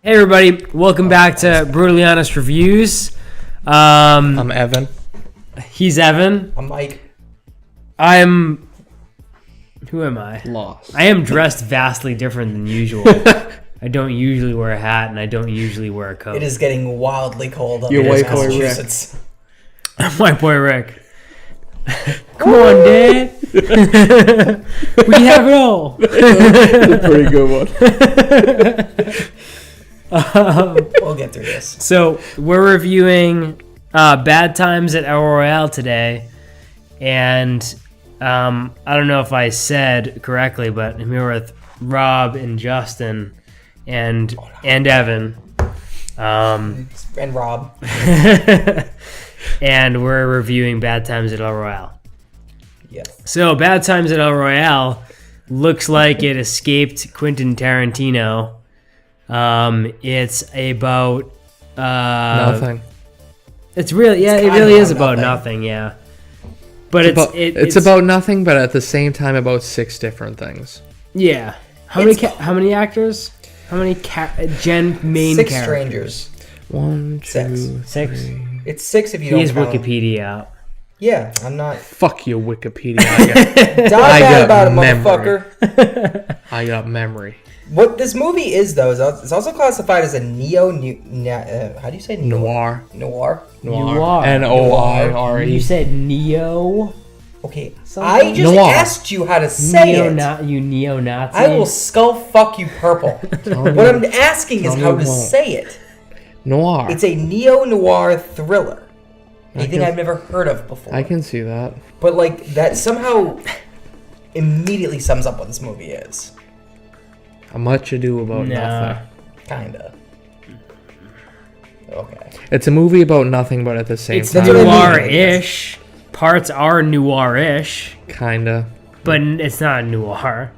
Hey everybody, welcome back to Brutally Honest Reviews. I'm Evan. He's Evan. I'm Mike. Who am I? Lost. I am dressed vastly different than usual. I don't usually wear a hat and I don't usually wear a coat. It is getting wildly cold up Your in white boy Massachusetts. White boy Rick. Come on, Dad. We have it all. That's a pretty good one. We'll get through this. So we're reviewing Bad Times at El Royale today, and I don't know if I said correctly, but I'm here with Rob and Justin and Evan, And Rob. and we're reviewing Bad Times at El Royale. Yes. So Bad Times at El Royale looks like it escaped Quentin Tarantino. It's about Nothing. It's really it really is about nothing, yeah. But it's about nothing, but at the same time about six different things. Yeah. How many actors? How many main Six characters? strangers. 1, 2, Six. 3. It's six if you He don't has count. Wikipedia out. Yeah, I'm not. Fuck you, Wikipedia. Die got bad about it, memory. motherfucker. I got memory. What this movie is, though, is it's also classified as a how do you say Noir. Noir? Noir. N-O-I-R-E. You said neo. Okay, Something? I just Noir. asked you how to say You neo-Nazi. I will skull fuck you purple. What I'm asking is how to say it. Noir. It's a neo-noir thriller. Anything can- I've never heard of before. I can see that. But, like, that somehow immediately sums up what this movie is. How much ado about nothing. Kinda. Okay. It's a movie about nothing, but at the same It's time, what I mean. noir-ish. Parts are noir-ish, kinda. but it's not noir.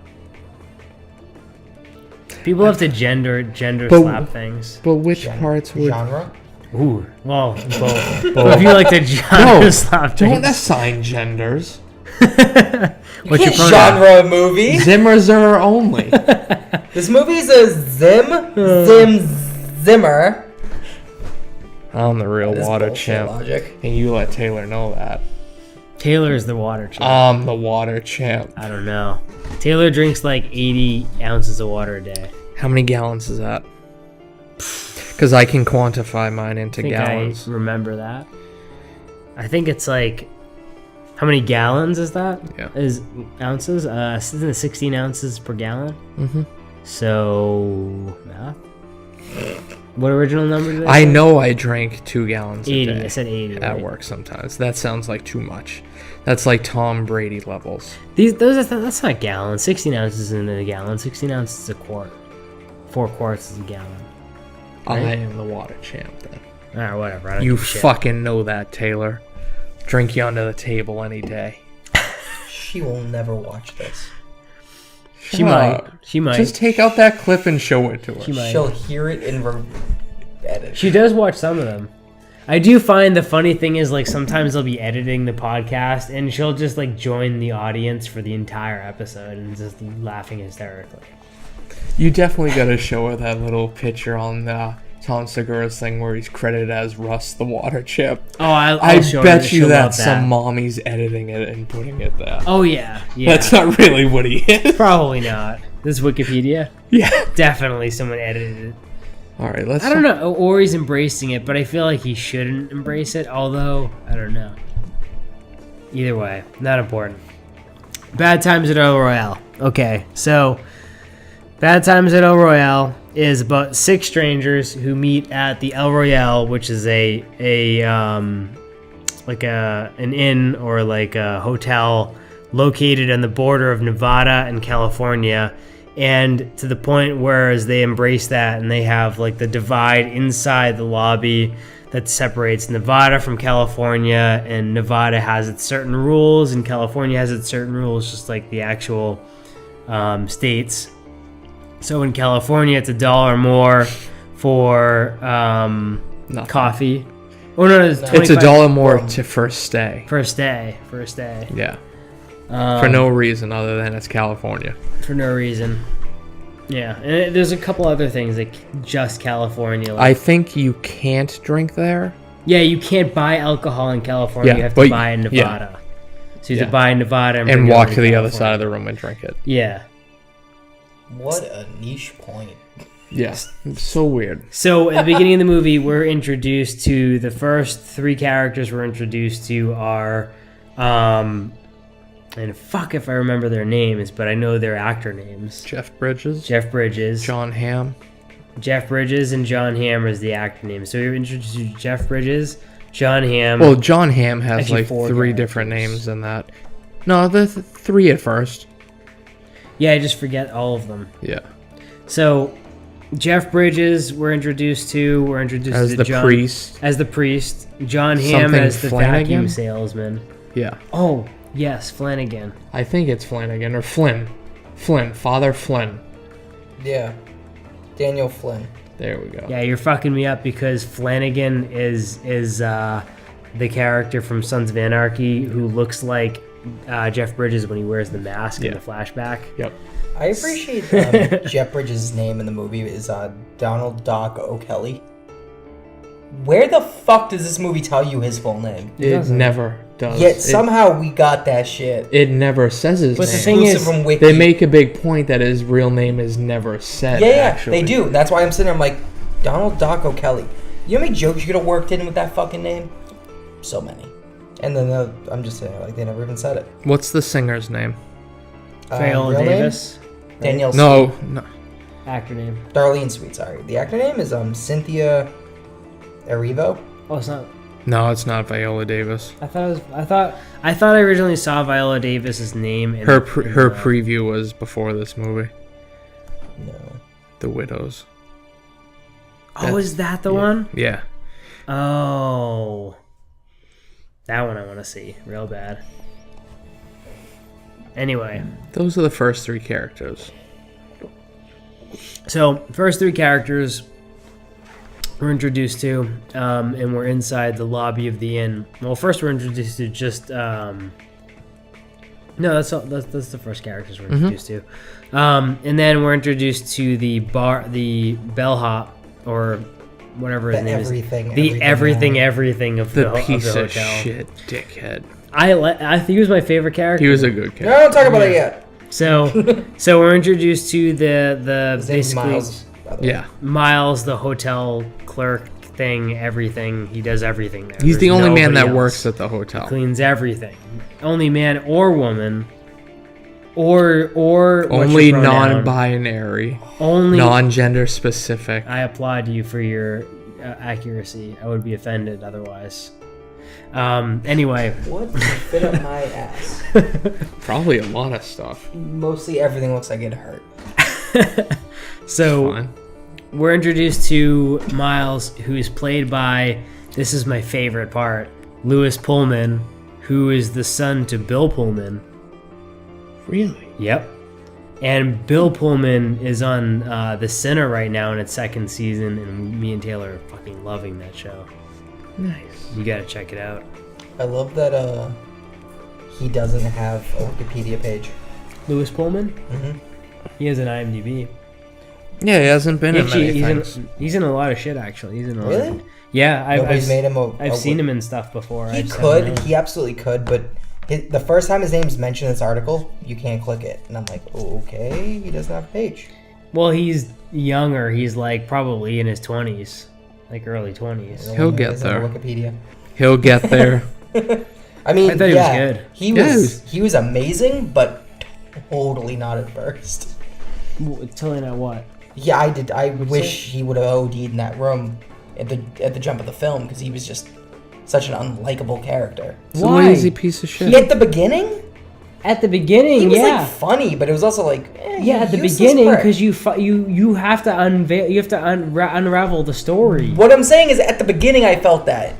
People have to gender But- slap things. But which parts would... Genre? Ooh, well, both. If you like to genre slap Don't things. assign genders. What's your Can't pronoun? genre a movie. Zimmer only. This movie's a Zimmer. I'm the real This water bullshit champ. logic. And you let Taylor know that. Taylor's the water champ. I'm the water champ. I don't know. Taylor drinks like 80 ounces of water a day. How many gallons is that? Because I can quantify mine into I think gallons. I remember that. I think it's like... How many gallons is that? Yeah. Is ounces? Isn't it 16 ounces per gallon? Mm-hmm. So... Math? What original number did I say? know I drank 2 gallons 80. a day I said 80. at right? work sometimes. That sounds like too much. That's like Tom Brady levels. That's not gallons. 16 ounces isn't a gallon. 16 ounces is a quart. 4 quarts is a gallon. Right? I am the water champ then. Alright, whatever. I don't You give a shit. fucking know that, Taylor. Drink you under the table any day. She will never watch this. She might. She might. Just take out that clip and show it to her. She might. She'll hear it in edit. She does watch some of them. I do find the funny thing is, like, sometimes they'll be editing the podcast and she'll just, like, join the audience for the entire episode and just laughing hysterically. You definitely got to show her that little picture on Tom Segura's thing where he's credited as Russ the water chip. Oh, I'll I show her. bet you She'll that love some mommy's editing it and putting it there. Oh, yeah. Yeah. That's not really what he is. Probably not. This is Wikipedia. Yeah. Definitely someone edited it. All right, let's... I don't know. Or he's embracing it, but I feel like he shouldn't embrace it, although, I don't know. Either way, not important. Bad Times at El Royale. Okay, so Bad Times at El Royale is about 6 strangers who meet at the El Royale, which is an inn or like a hotel located on the border of Nevada and California. And to the point where as they embrace that and they have like the divide inside the lobby that separates Nevada from California, and Nevada has its certain rules and California has its certain rules, just like the actual states. So in California, it's $1 more for coffee. Oh no, it's $1 more to first stay. First day. Yeah. For no reason other than it's California. For no reason. Yeah, and there's a couple other things like just California. Like, I think you can't drink there. yeah, you can't buy alcohol in California. Yeah, You have but to buy in Nevada. So you have to buy in Nevada And bring it walk over to the other California. side of the room and drink it. Yeah. What a niche point. Yes. It's so weird. So at the beginning of the movie, we're introduced to the first three characters we're introduced to are, and fuck if I remember their names, but I know their actor names. Jeff Bridges. Jeff Bridges. Jon Hamm. Jeff Bridges and Jon Hamm is the actor name. So we're introduced to Jeff Bridges, Jon Hamm. Well, Jon Hamm has Actually, like 4 three characters. different names in that. No, the 3 at first. Yeah, I just forget all of them. Yeah. So Jeff Bridges we're introduced to. We're introduced As to the John, priest. As the priest. Jon Hamm Something as the Flanagan? vacuum salesman. Yeah. Oh, yes, Flanagan. I think it's Flanagan or Flynn. Flynn. Father Flynn. Yeah. Daniel Flynn. There we go. Yeah, you're fucking me up because Flanagan is the character from Sons of Anarchy who looks like Jeff Bridges when he wears the mask in the flashback. Yep. I appreciate Jeff Bridges' name in the movie is Donald Doc O'Kelly. Where the fuck does this movie tell you his full name? It never does. Yet somehow we got that shit. It never says his But the name. thing is, Exclusive from Wiki. They make a big point that his real name is never said. Yeah, actually. they do. That's why I'm sitting there, I'm like, Donald Doc O'Kelly. You know how many jokes you could have worked in with that fucking name? So many. And then I'm just saying, like, they never even said it. What's the singer's name? Viola real name? Davis. Danielle No, Sweet. no. Actor name. Darlene Sweet, sorry. The actor name is Cynthia Erivo. Oh, it's not. No, it's not Viola Davis. I thought it was. I thought I originally saw Viola Davis's name. In Her in her the- preview was before this movie, No. The Widows. Oh, is that the one? Yeah. Oh, that one I want to see real bad. Anyway, Those are the first 3 characters. so first 3 characters we're introduced to, and we're inside the lobby of the inn. Well, first we're introduced to just. No, that's the first characters we're introduced to, and then we're introduced to the bar, the bellhop, or whatever his The name everything, is. The everything, everything of The the piece of the of hotel. shit dickhead. I think he was my favorite character. He was a good No, character. don't talk about that yet. So we're introduced to the His name's basically Miles, by the way. Yeah. Miles, the hotel clerk thing, everything. He does everything there. He's the There's only man nobody that else. works at the hotel. Cleans everything. Only man or woman. Or what's Only your pronoun? non-binary, Only. non-gender specific. I applaud you for your accuracy. I would be offended otherwise. Anyway. What to fit up my ass? Probably a lot of stuff. Mostly everything looks like it hurt. So Fine. we're introduced to Miles, who is played by, this is my favorite part, Lewis Pullman, who is the son to Bill Pullman. Really? Yep. And Bill Pullman is on The Sinner right now in its 2nd season, and me and Taylor are fucking loving that show. Nice. You gotta check it out. I love that he doesn't have a Wikipedia page. Lewis Pullman? Mm-hmm. He has an IMDb. Yeah, he hasn't been in many He's in a lot of shit, actually. He's in a lot Really? of, yeah, Nobody's made him I've seen him in stuff before. He I just haven't could. known. He absolutely could, but the first time his name's mentioned in this article, you can't click it. And I'm like, okay, he doesn't have a page. Well, he's younger. He's like probably in his 20s, like early 20s. He'll He get doesn't have a there. Wikipedia. He'll get there. I mean, I thought he was good. He was amazing, but totally not at first. Telling out what? Yeah, I did. I wish he would have OD'd in that room at the jump of the film because he was just such an unlikable character. It's a Why? lazy piece of shit. At the beginning, At the beginning, he was yeah. like funny, but it was also like Yeah, at the useless beginning, prick. because you have to unravel the story. What I'm saying is, at the beginning, I felt that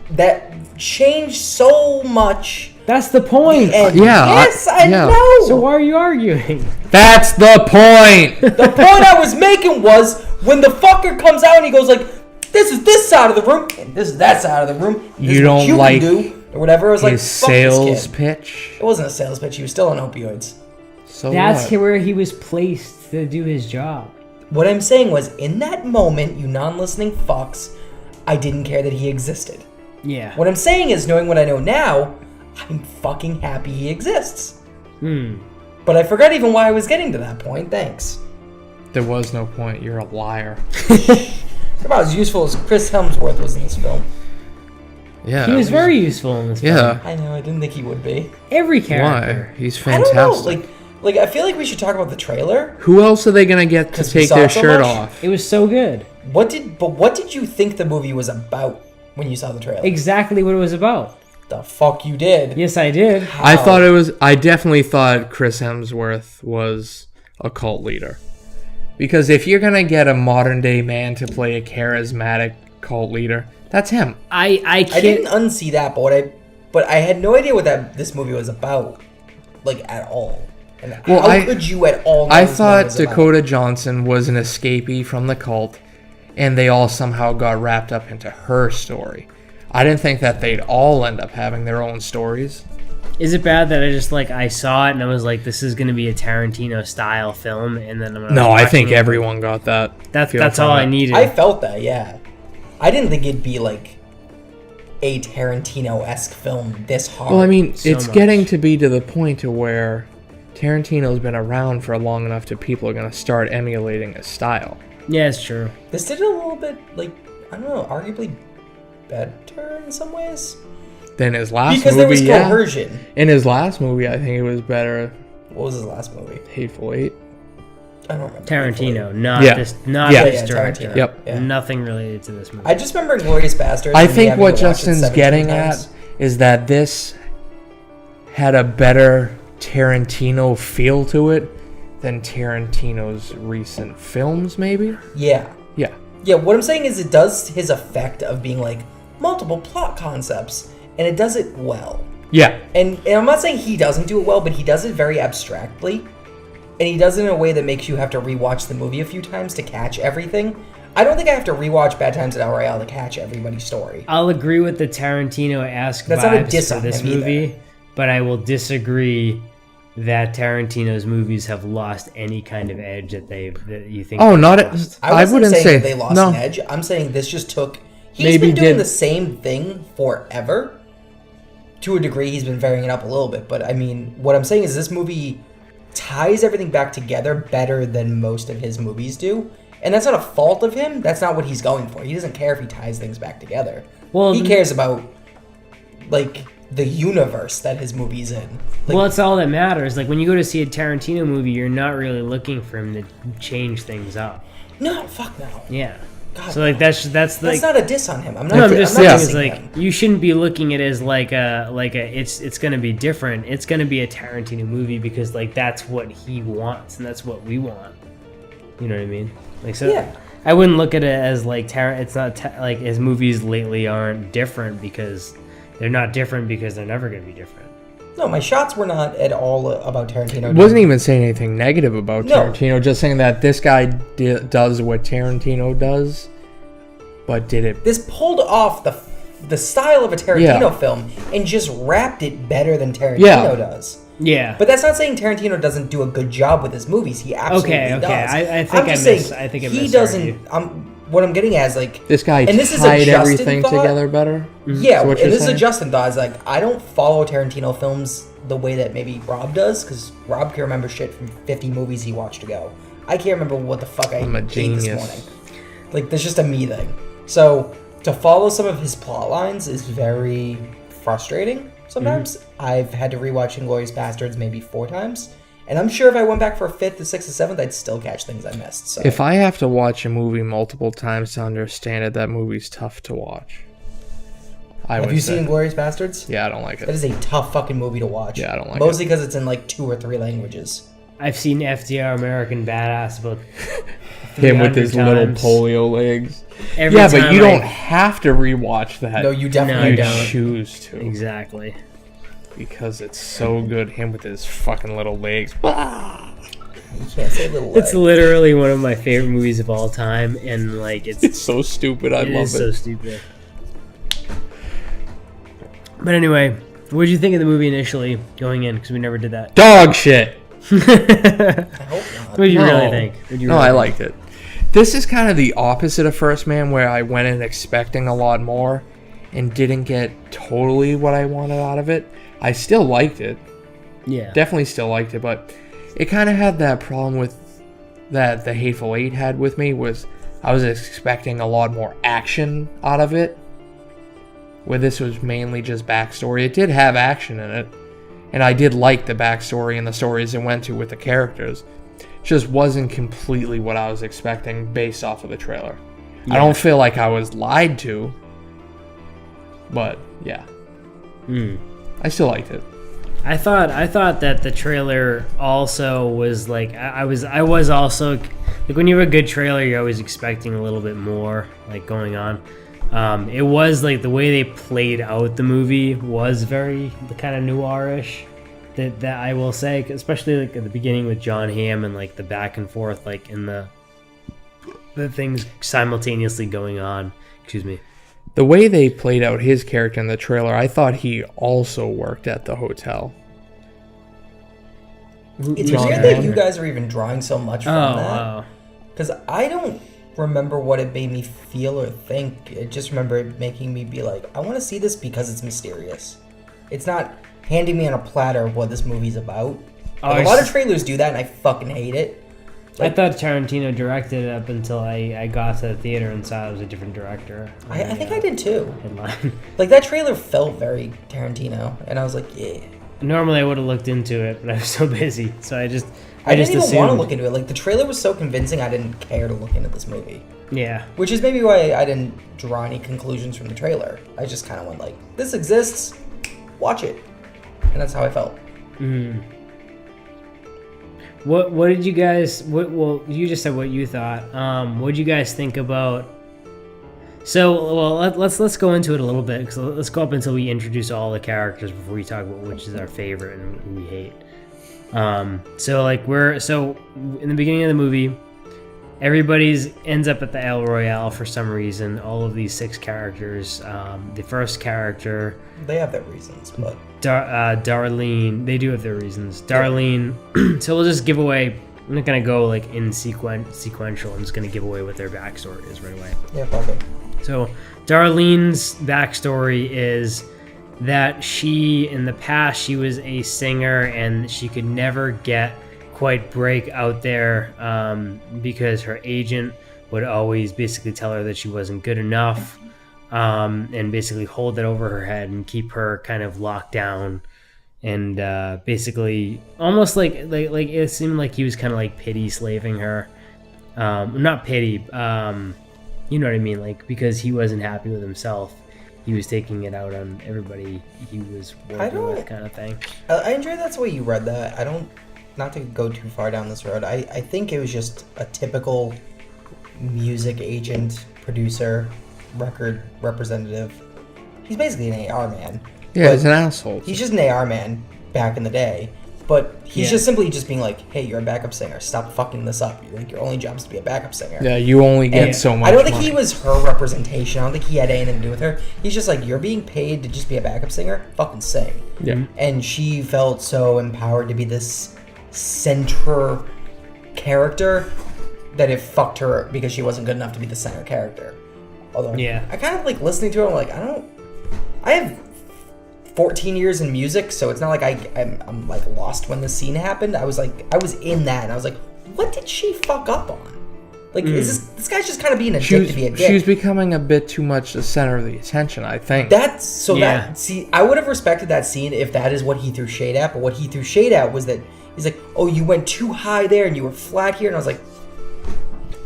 changed so much. That's the point. And Yeah, yes, I yeah. know. So why are you arguing? That's the point. The point I was making was when the fucker comes out and he goes like, "This is this side of the room, and this is that side of the room. This You is what don't you like can do, or whatever." I was like, His "Fuck this sales kid." pitch. It wasn't a sales pitch. He was still on opioids. So That's what? where he was placed to do his job. What I'm saying was, in that moment, you non-listening fucks, I didn't care that he existed. Yeah. What I'm saying is, knowing what I know now, I'm fucking happy he exists. But I forgot even why I was getting to that point. Thanks. There was no point. You're a liar. About as useful as Chris Hemsworth was in this film. Yeah. He was very useful in this film. Yeah. I know, I didn't think he would be. Every character. Why? He's I fantastic. don't know, like I feel like we should talk about the trailer. Who else are they gonna get to 'Cause we take saw their it so shirt much. off? It was so good. What did you think the movie was about when you saw the trailer? Exactly what it was about. The fuck you did. Yes, I did. I definitely thought Chris Hemsworth was a cult leader. Because if you're gonna get a modern day man to play a charismatic cult leader, that's him. I I can't. didn't unsee that, but I had no idea what this movie was about, like at all. And how could you at all? Know I this movie thought was about? Dakota Johnson was an escapee from the cult, and they all somehow got wrapped up into her story. I didn't think that they'd all end up having their own stories. Is it bad that I saw it and I was like, this is going to be a Tarantino style film, and then No, I think everyone got that. That's all I needed. I felt that, yeah. I didn't think it'd be like a Tarantino-esque film this hard. Well, I mean, So it's much. getting to be to the point to where Tarantino's been around for long enough that people are going to start emulating his style. Yeah, it's true. This did a little bit, like, I don't know, arguably better in some ways. Than his last Because movie, there was yeah. coercion. In his last movie, I think it was better. What was his last movie? Hateful Eight. I don't remember. Tarantino, not Yeah. this, not Yeah. this Yeah, director. Tarantino. Yep. Yeah. Nothing related to this movie. I just remember Glorious Bastards. I and me think having what to watch it Justin's 17 getting times. at is that this had a better Tarantino feel to it than Tarantino's recent films, maybe? Yeah. Yeah. Yeah, what I'm saying is it does his effect of being like multiple plot concepts, and it does it well. Yeah. And I'm not saying he doesn't do it well, but he does it very abstractly. And he does it in a way that makes you have to rewatch the movie a few times to catch everything. I don't think I have to rewatch Bad Times at El Royale to catch everybody's story. I'll agree with the Tarantino-esque That's not a vibes diss for on this him either. movie, but I will disagree that Tarantino's movies have lost any kind of edge that you think. Oh, they've not lost. I wasn't wouldn't saying say that they lost no. an edge. I'm saying this just took... He's Maybe been doing did- the same thing forever. To a degree, he's been varying it up a little bit. But, I mean, what I'm saying is this movie ties everything back together better than most of his movies do. And that's not a fault of him. That's not what he's going for. He doesn't care if he ties things back together. Well, he cares about, like, the universe that his movie's in. Like, Well, it's all that matters. Like, when you go to see a Tarantino movie, you're not really looking for him to change things up. no, fuck no. Yeah. God, So, like, that's like... that's not a diss on him. I'm not, No, I'm just I'm not saying, it's dissing like, him. you shouldn't be looking at it as like a it's gonna be different. It's gonna be a Tarantino movie because, like, that's what he wants and that's what we want. You know what I mean? Like, so Yeah. I wouldn't look at it as like it's not like his movies lately aren't different because they're not different because they're never gonna be different. No, my shots were not at all about Tarantino. Wasn't even saying anything negative about No. Tarantino, just saying that this guy does what Tarantino does, but did it. This pulled off the style of a Tarantino Yeah. film and just wrapped it better than Tarantino Yeah. does. Yeah. But that's not saying Tarantino doesn't do a good job with his movies. He absolutely Okay. does. I think I'm I just miss. saying I think I he misheard doesn't. you. What I'm getting at is like This guy and this is a tied Justin everything thought. together better? Yeah, what and you're this is saying? a Justin thought. Is like I don't follow Tarantino films the way that maybe Rob does because Rob can remember shit from 50 movies he watched ago. I can't remember what the fuck I'm a ate this genius. morning. Like that's just a me thing. So to follow some of his plot lines is very frustrating sometimes. I've had to rewatch Inglourious Bastards maybe 4 times. And I'm sure if I went back for a 5th, the 6th, the 7th, I'd still catch things I missed. So If I have to watch a movie multiple times to understand it, that movie's tough to watch. have you seen Inglourious Bastards? Yeah, I don't like That it. is a tough fucking movie to watch. Yeah, I don't like Mostly because it's in like 2 or 3 languages. I've seen FDR American Badass about Him with his 300 little times. polio legs. Every Yeah, but time you I- don't have to rewatch that. No, you No, definitely I you don't. choose to. Exactly. Because it's so good. Him with his fucking little legs. You can't say little It's leg. literally one of my favorite movies of all time, and like It's so stupid. I it love is it. so stupid. But anyway, what did you think of the movie initially going in? Because we never did that. Dog shit. I hope not. What do you No. really think? What do you No, really I think? liked it. This is kind of the opposite of First Man, where I went in expecting a lot more and didn't get totally what I wanted out of it. I still liked it. Yeah. Definitely still liked it, but it kind of had that problem with that The Hateful Eight had with me, was I was expecting a lot more action out of it, where this was mainly just backstory. It did have action in it, and I did like the backstory and the stories it went to with the characters. It just wasn't completely what I was expecting based off of the trailer. Yeah. I don't feel like I was lied to, but yeah. I still liked it. I thought that the trailer also was like, I was also like, when you have a good trailer, you're always expecting a little bit more like going on. It was like the way they played out the movie was very kind of noirish. That I will say, especially like at the beginning with Jon Hamm and like the back and forth, like in the things simultaneously going on. Excuse me. The way they played out his character in the trailer, I thought he also worked at the hotel. It's weird that you guys are even drawing so much from that. Because I don't remember what it made me feel or think. I just remember it making me be like, I want to see this because it's mysterious. It's not handing me on a platter what this movie's about. Like, a lot of trailers do that, and I fucking hate it. Like, I thought Tarantino directed it up until I got to the theater and saw it was a different director. I think I did too. Headline. Like, that trailer felt very Tarantino, and I was like, yeah. Normally I would have looked into it, but I was so busy, so I didn't even want to look into it. Like, the trailer was so convincing, I didn't care to look into this movie. Yeah. Which is maybe why I didn't draw any conclusions from the trailer. I just kind of went like, this exists, watch it. And that's how I felt. What did you guys? Well, you just said what you thought. What did you guys think about? So, well, let's go into it a little bit. So let's go up until we introduce all the characters before we talk about which is our favorite and who we hate. So in the beginning of the movie, everybody's ends up at the El Royale for some reason. All of these 6 characters. The first character. They have their reasons, but. Darlene, they do have their reasons. Darlene, so we'll just give away. I'm not gonna go like in sequential. I'm just gonna give away what their backstory is right away. Yeah, okay. So Darlene's backstory is that in the past, she was a singer and she could never quite break out there because her agent would always basically tell her that she wasn't good enough. And basically hold it over her head and keep her kind of locked down, and basically almost like it seemed like he was kind of like pity slaving her, not pity, you know what I mean, like because he wasn't happy with himself, he was taking it out on everybody he was working with, kind of thing. I enjoy that's the way you read that. I don't, not to go too far down this road. I think it was just a typical music agent, producer, record representative. He's basically an AR man. Yeah, he's an asshole. He's just an AR man back in the day. But he's just simply just being like, hey, you're a backup singer. Stop fucking this up. Like, your only job is to be a backup singer. Yeah, you only get so much I don't think money. he was her representation. I don't think he had anything to do with her. He's just like, you're being paid to just be a backup singer? Fucking sing. Yeah. And she felt so empowered to be this center character that it fucked her because she wasn't good enough to be the center character. Although, I kind of like listening to it. I'm like, I have 14 years in music, so it's not like I'm like lost when the scene happened. I was in that, and I was like, what did she fuck up on? Like, is this guy's just kind of being a dick to be a dick? She was becoming a bit too much the center of the attention, I think. I would have respected that scene if that is what he threw shade at, but what he threw shade at was that he's like, oh, you went too high there and you were flat here, and I was like,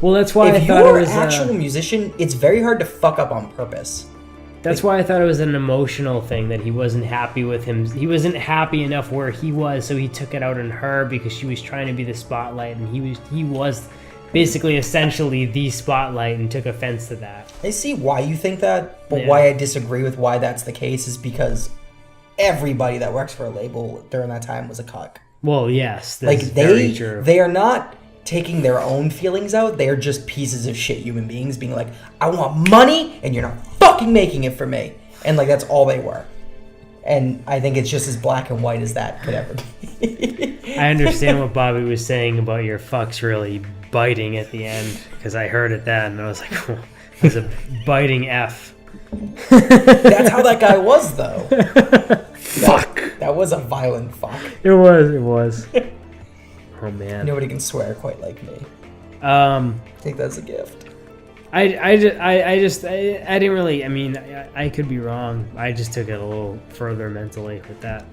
well, that's why if you're an actual musician, it's very hard to fuck up on purpose. That's why I thought it was an emotional thing, that he wasn't happy with him. He wasn't happy enough where he was, so he took it out on her because she was trying to be the spotlight, and he was basically essentially the spotlight and took offense to that. I see why you think that, but why I disagree with why that's the case is because everybody that works for a label during that time was a cuck. Well, yes. Like, they are not taking their own feelings out. They're just pieces of shit human beings being like, I want money and you're not fucking making it for me. And like, that's all they were. And I think it's just as black and white as that could ever be. I understand what Bobby was saying about your fucks really biting at the end because I heard it then and I was like, oh, that's a biting F. That's how that guy was, though. Fuck. That was a violent fuck. It was. Oh man. Nobody can swear quite like me. Take that as a gift. I didn't really. I mean, I could be wrong. I just took it a little further mentally with that.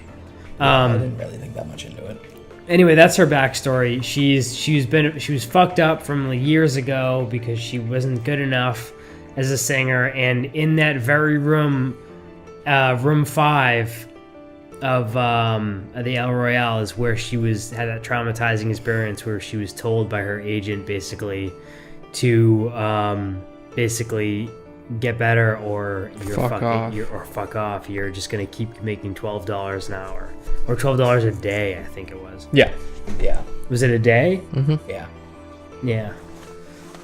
I didn't really think that much into it. Anyway, that's her backstory. She was fucked up from like years ago because she wasn't good enough as a singer, and in that very room, room 5 of the El Royale is where she had that traumatizing experience where she was told by her agent basically to get better or you're fuck off. You're just gonna keep making $12 an hour or $12 a day. I think it was. Yeah. Was it a day? Mm-hmm. Yeah.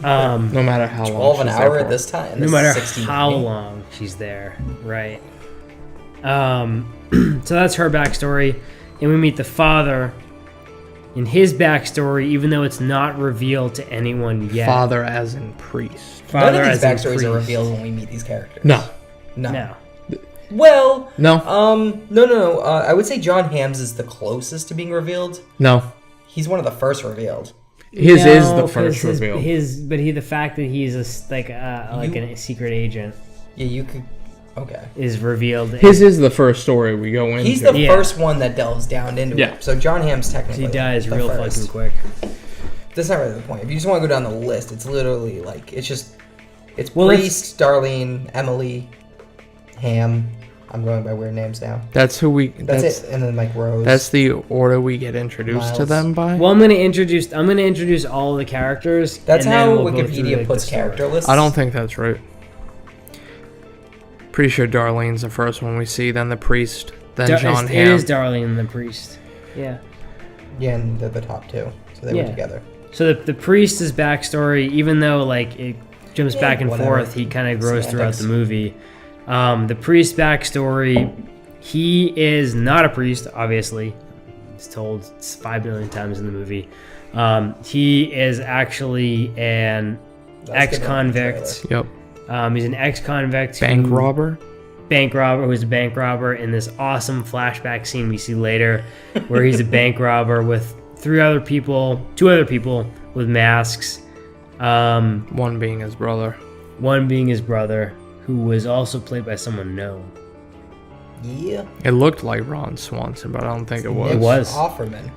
No matter how long. 12 an hour at this time. No matter how long she's there, right? So that's her backstory, and we meet the father. In his backstory, even though it's not revealed to anyone yet. Father as in priest. None of these backstories are revealed when we meet these characters. No. Well, no. No. I would say Jon Hamm's is the closest to being revealed. No. He's one of the first revealed. His is the first revealed. The fact that he's a secret agent. Yeah, you could. Okay. Is revealed. His is the first story we go into. He's the first one that delves down into it. So Jon Hamm's technically. He dies real first. fucking quick. That's not really the point. If you just want to go down the list, it's literally like it's Priest, Darlene, Emily, Hamm. I'm going by weird names now. That's who we. That's it, and then like Rose. That's the order we get introduced to them by. Well, I'm gonna introduce all the characters. That's and how then we'll Wikipedia puts character lists. I don't think that's right. Pretty sure Darlene's the first one we see, then the priest, then Jon Hamm. It is Darlene and the priest. Yeah. Yeah, and they're the top two, so they were together. So the priest's backstory, even though like it jumps back and forth, he kind of grows throughout the movie. The priest's backstory, he is not a priest, obviously. It's told 5 million times in the movie. He is actually an ex-convict. Yep. He's an ex-convict. Bank robber who's a bank robber in this awesome flashback scene we see later where he's a bank robber with two other people with masks. One being his brother, who was also played by someone known. Yeah. It looked like Ron Swanson, but I don't think it was. It was Offerman.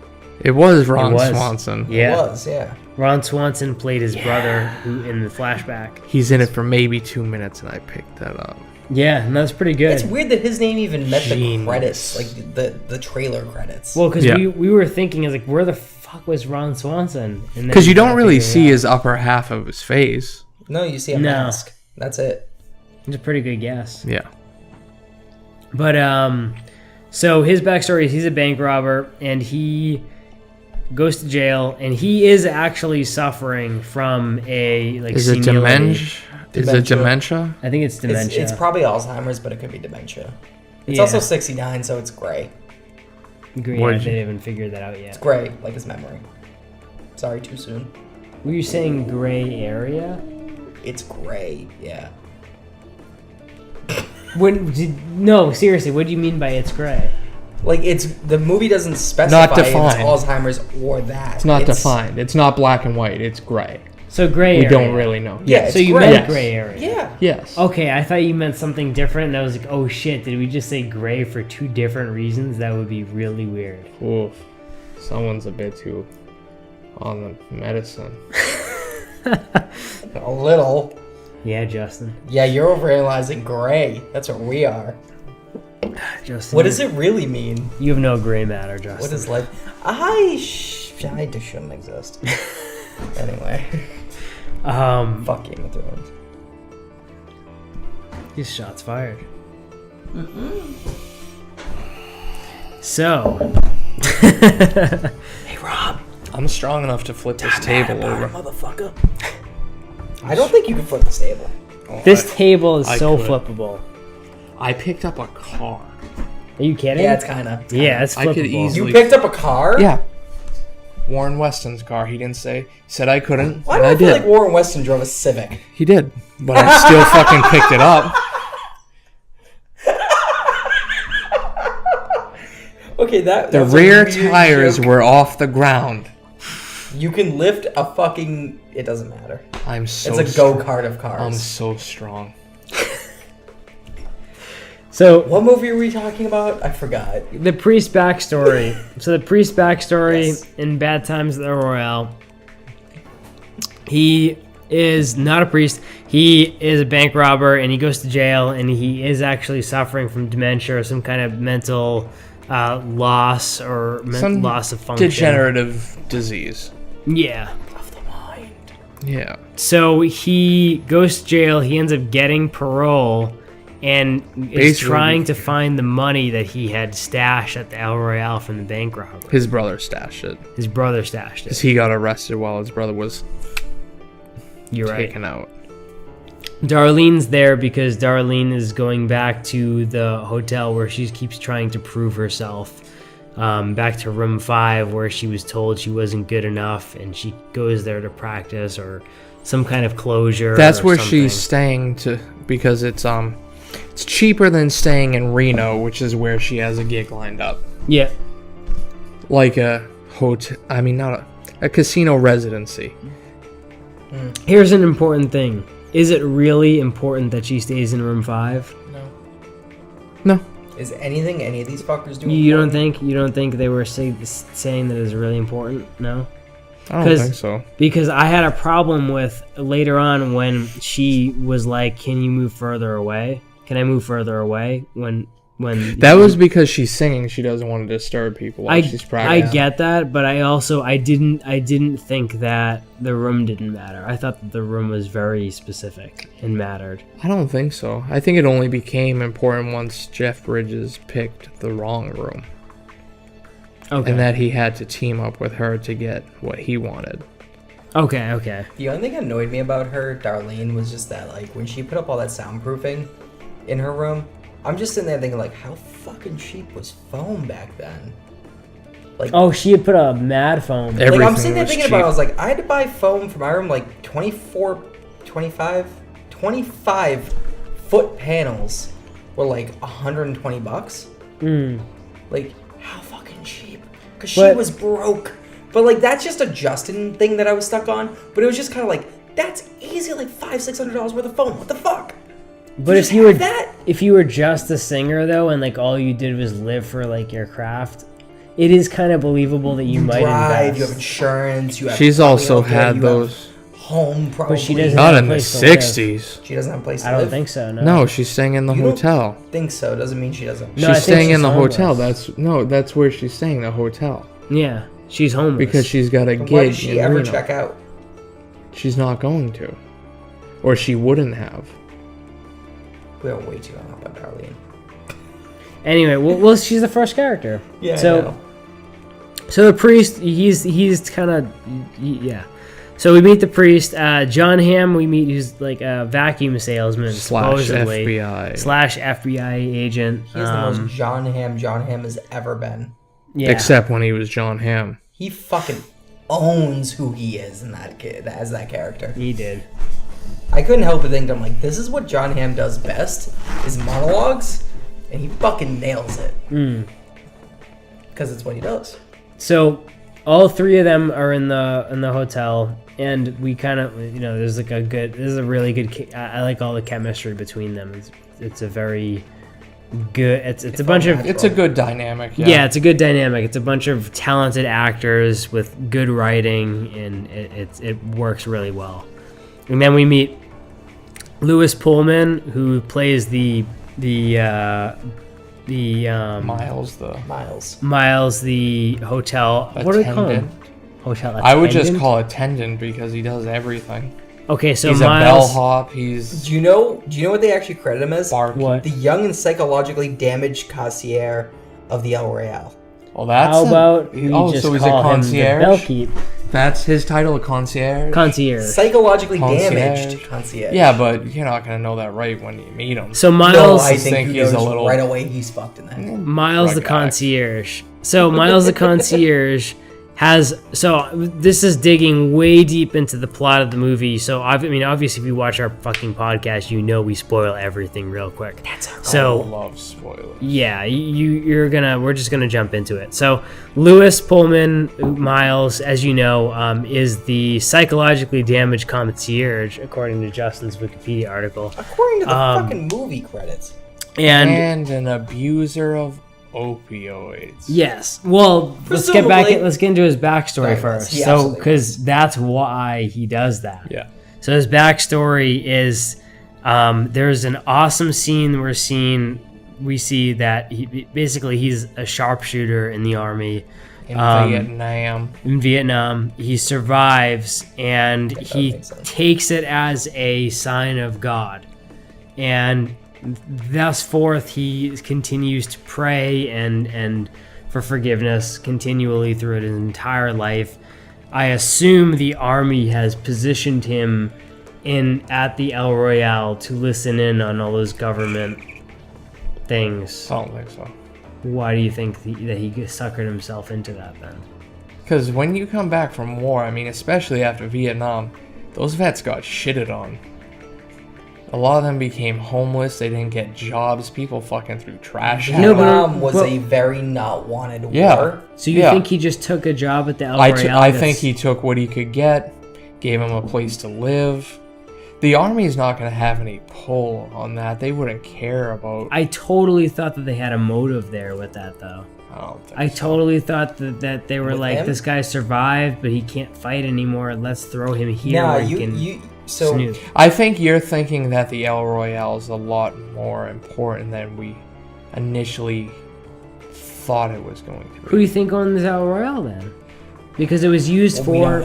It was Ron Swanson. Yeah. It was, yeah. Ron Swanson played his brother who in the flashback. He's in it for maybe 2 minutes, and I picked that up. Yeah, and that's pretty good. It's weird that his name even met the credits, like the trailer credits. Well, because we were thinking, like, where the fuck was Ron Swanson? Because you don't really see his upper half of his face. No, you see a mask. That's it. It's a pretty good guess. Yeah. But, so his backstory is he's a bank robber, and he goes to jail, and he is actually suffering from a, like, Is it dementia? Is it dementia? I think it's dementia. It's probably Alzheimer's, but it could be dementia. It's also 69, so it's gray. They didn't even figure that out yet. It's gray, like his memory. Sorry, too soon. Were you saying gray area? It's gray, yeah. No, seriously, what do you mean by it's gray? Like, the movie doesn't specify Not defined. if it's Alzheimer's or that. It's not defined. It's not black and white. It's gray. So gray area. We don't really know. Yeah, so you meant gray area. Yeah. Yes. Okay, I thought you meant something different, and I was like, oh shit, did we just say gray for 2 different reasons? That would be really weird. Oof. Someone's a bit too on the medicine. A little. Yeah, Justin. Yeah, you're overanalyzing gray. That's what we are. Justin. What does it really mean? You have no gray matter, Justin. What is life? I just shouldn't exist. Anyway. Fuck Game of Thrones. These shots fired. So. Hey, Rob. I'm strong enough to flip this table over. Motherfucker. I don't think you can flip this table. This table is so flippable. I picked up a car. Are you kidding? Yeah, it's kind of. Yeah, it's flippable. I could easily. You picked up a car? Yeah. Warren Weston's car. He didn't say. He said I couldn't. Why and do I feel did. like Warren Weston drove a Civic? He did, but I still fucking picked it up. Okay, The rear tires were off the ground. You can lift a fucking... It doesn't matter. I'm so It's a go-kart of cars. I'm so strong. So What movie are we talking about? I forgot. the priest backstory. So the priest backstory Yes. in Bad Times at the Royale. He is not a priest. He is a bank robber, and he goes to jail, and he is actually suffering from dementia or some kind of mental loss or Some loss of function. degenerative disease. Yeah. Of the mind. Yeah. So he goes to jail. He ends up getting parole, and is Basically, trying to find the money that he had stashed at the El Royale from the bank robbery. His brother stashed it. His brother stashed it. Because he got arrested while his brother was You're right. taken out. Darlene's there because Darlene is going back to the hotel where she keeps trying to prove herself. Back to room 5 where she was told she wasn't good enough, and she goes there to practice or some kind of closure. That's or where something. she's staying because it's cheaper than staying in Reno, which is where she has a gig lined up. Yeah. Like a hotel. I mean, not a casino residency. Here's an important thing. Is it really important that she stays in room 5? No. No. Is anything any of these fuckers doing? You don't think they were saying that it's really important? No. I don't think so. Because I had a problem with later on when she was like, "Can you move further away? Can I move further away?" When That was because she's singing. She doesn't want to disturb people while she's I practicing. get that, but I didn't think that the room didn't matter. I thought that the room was very specific and mattered. I don't think so. I think it only became important once Jeff Bridges picked the wrong room. Okay. And that he had to team up with her to get what he wanted. Okay. The only thing that annoyed me about her, Darlene, was just that, like, when she put up all that soundproofing in her room, I'm just sitting there thinking, like, how fucking cheap was foam back then? Like, Oh, she had put a mad foam. like I'm Everything sitting there was thinking cheap. about it, I was like, I had to buy foam for my room, like, 25 foot panels were like $120. Like, how fucking cheap? Because she But- was broke. But, like, that's just a Justin thing that I was stuck on. But it was just kind of like, that's easy, like $500-600 worth of foam. What the fuck? But Just if you were have that? if you were just a singer though, and like all you did was live for like your craft, it is kind of believable that you might drive, invest. you have insurance, you have. She's probably also healthcare, had you those. have home, probably. she doesn't Not have a in the place to live. 60s. She doesn't have a place to I don't live. think so. No. No, she's staying in the You don't hotel. Think so? Doesn't mean she doesn't. No, I She's think staying in she's the homeless. hotel. That's where she's staying, the hotel. Yeah, she's homeless Because she's got a Why gig did she in ever Reno. check out? She's not going to. Or she wouldn't have. We are way too hung up on Darlene. Anyway, well, she's the first character. Yeah. I So, know. so the priest, he's kind of, yeah. So we meet the priest, Jon Hamm. We meet who's like a vacuum salesman, Slash supposedly. FBI. Slash FBI agent. He's the most Jon Hamm has ever been. Yeah. Except when he was Jon Hamm. He fucking owns who he is in that kid as that character. He did. I couldn't help but think, I'm like, this is what Jon Hamm does best, is monologues, and he fucking nails it. Because it's what he does. So all three of them are in the hotel, and we kind of, there's like this is a really good. I like all the chemistry between them. It's a very good. It's a bunch of. It's a good dynamic. Yeah, it's a good dynamic. It's a bunch of talented actors with good writing, and it works really well. And then we meet Lewis Pullman, who plays the Miles. the hotel. What do we call him? Attendant. Hotel attendant. I would just call attendant because he does everything. Okay, so He's Miles. a bellhop. He's Do you know what they actually credit him as? barkeep. What? The young and psychologically damaged concierge of the El Royale. Well, that's How about we just so he's call a concierge. him the bellkeep That's his title, a concierge. concierge. Psychologically Concierge. damaged concierge. Yeah, but you're not gonna know that right when you meet him. So No, Miles, I just think think you he's a notice little- right away he's fucked in that. Miles the Right guy. concierge. So Miles the concierge This is digging way deep into the plot of the movie. So I mean, obviously, if you watch our fucking podcast, you know we spoil everything real quick. I love spoilers. Yeah, we're just gonna jump into it. So Lewis Pullman, Miles, as you know, is the psychologically damaged concierge, according to Justin's Wikipedia article. According to the fucking movie credits. And an abuser of opioids. Yes. Well, let's get into his backstory first. Yeah, So, because that's why he does that. Yeah. So his backstory is, there's an awesome scene we see that he's a sharpshooter in the army. In Vietnam. He survives, and he takes it as a sign of God. And thus forth, he continues to pray and for forgiveness continually throughout his entire life. I assume the army has positioned him at the El Royale to listen in on all those government things. I don't think so. Why do you think that he suckered himself into that then? Because when you come back from war, I mean, especially after Vietnam, those vets got shitted on. A lot of them became homeless. They didn't get jobs. People fucking threw trash at them. Vietnam was a very not wanted war. So you think he just took a job at the El Royale? I think he took what he could get, gave him a place to live. The army's not going to have any pull on that. They wouldn't care about... I totally thought that they had a motive there with that, though. I totally thought that they were like, this guy survived, but he can't fight anymore. Let's throw him here where he can snoop. I think you're thinking that the El Royale is a lot more important than we initially thought it was going to be. Who do you think owns the El Royale then? Because it was used for...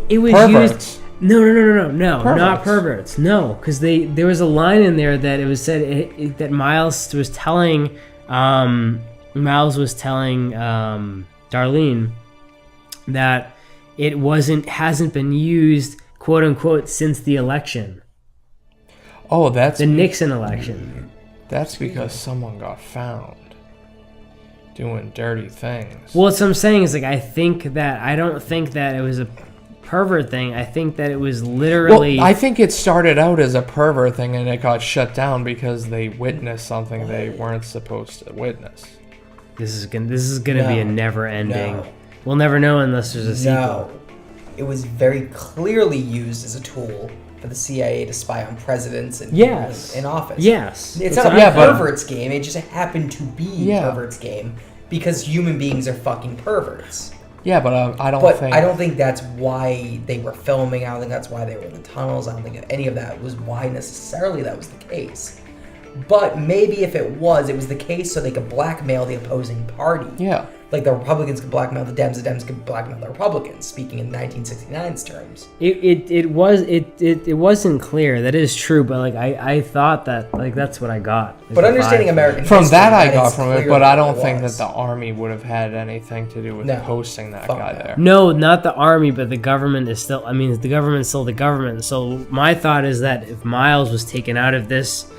It was perverts. Used... No, perverts. Not perverts. No, because there was a line in there that it was said that Miles was telling Darlene that it hasn't been used, quote unquote, since the election. Oh, that's the Nixon election. That's because someone got found doing dirty things. Well, what I'm saying is, like, I don't think that it was a pervert thing. I think that it was literally... Well, I think it started out as a pervert thing and it got shut down because they witnessed something they weren't supposed to witness. This is gonna be a never ending. No. We'll never know unless there's a sequel. No. It was very clearly used as a tool for the CIA to spy on presidents and people in office. Yes. It's not a pervert's game. It just happened to be a pervert's game because human beings are fucking perverts. Yeah, but I don't think that's why they were filming. I don't think that's why they were in the tunnels. I don't think any of that was why necessarily that was the case. But maybe if it was the case so they could blackmail the opposing party. Yeah. Like the Republicans could blackmail the Dems could blackmail the Republicans, speaking in 1969's terms. It wasn't clear. That is true, but like I thought that like that's what I got. But understanding American from history, that I got from it, but I don't think that the army would have had anything to do with posting that guy there. No, not the army, but the government is still. I mean, the government is still the government. So my thought is that if Miles was taken out of this,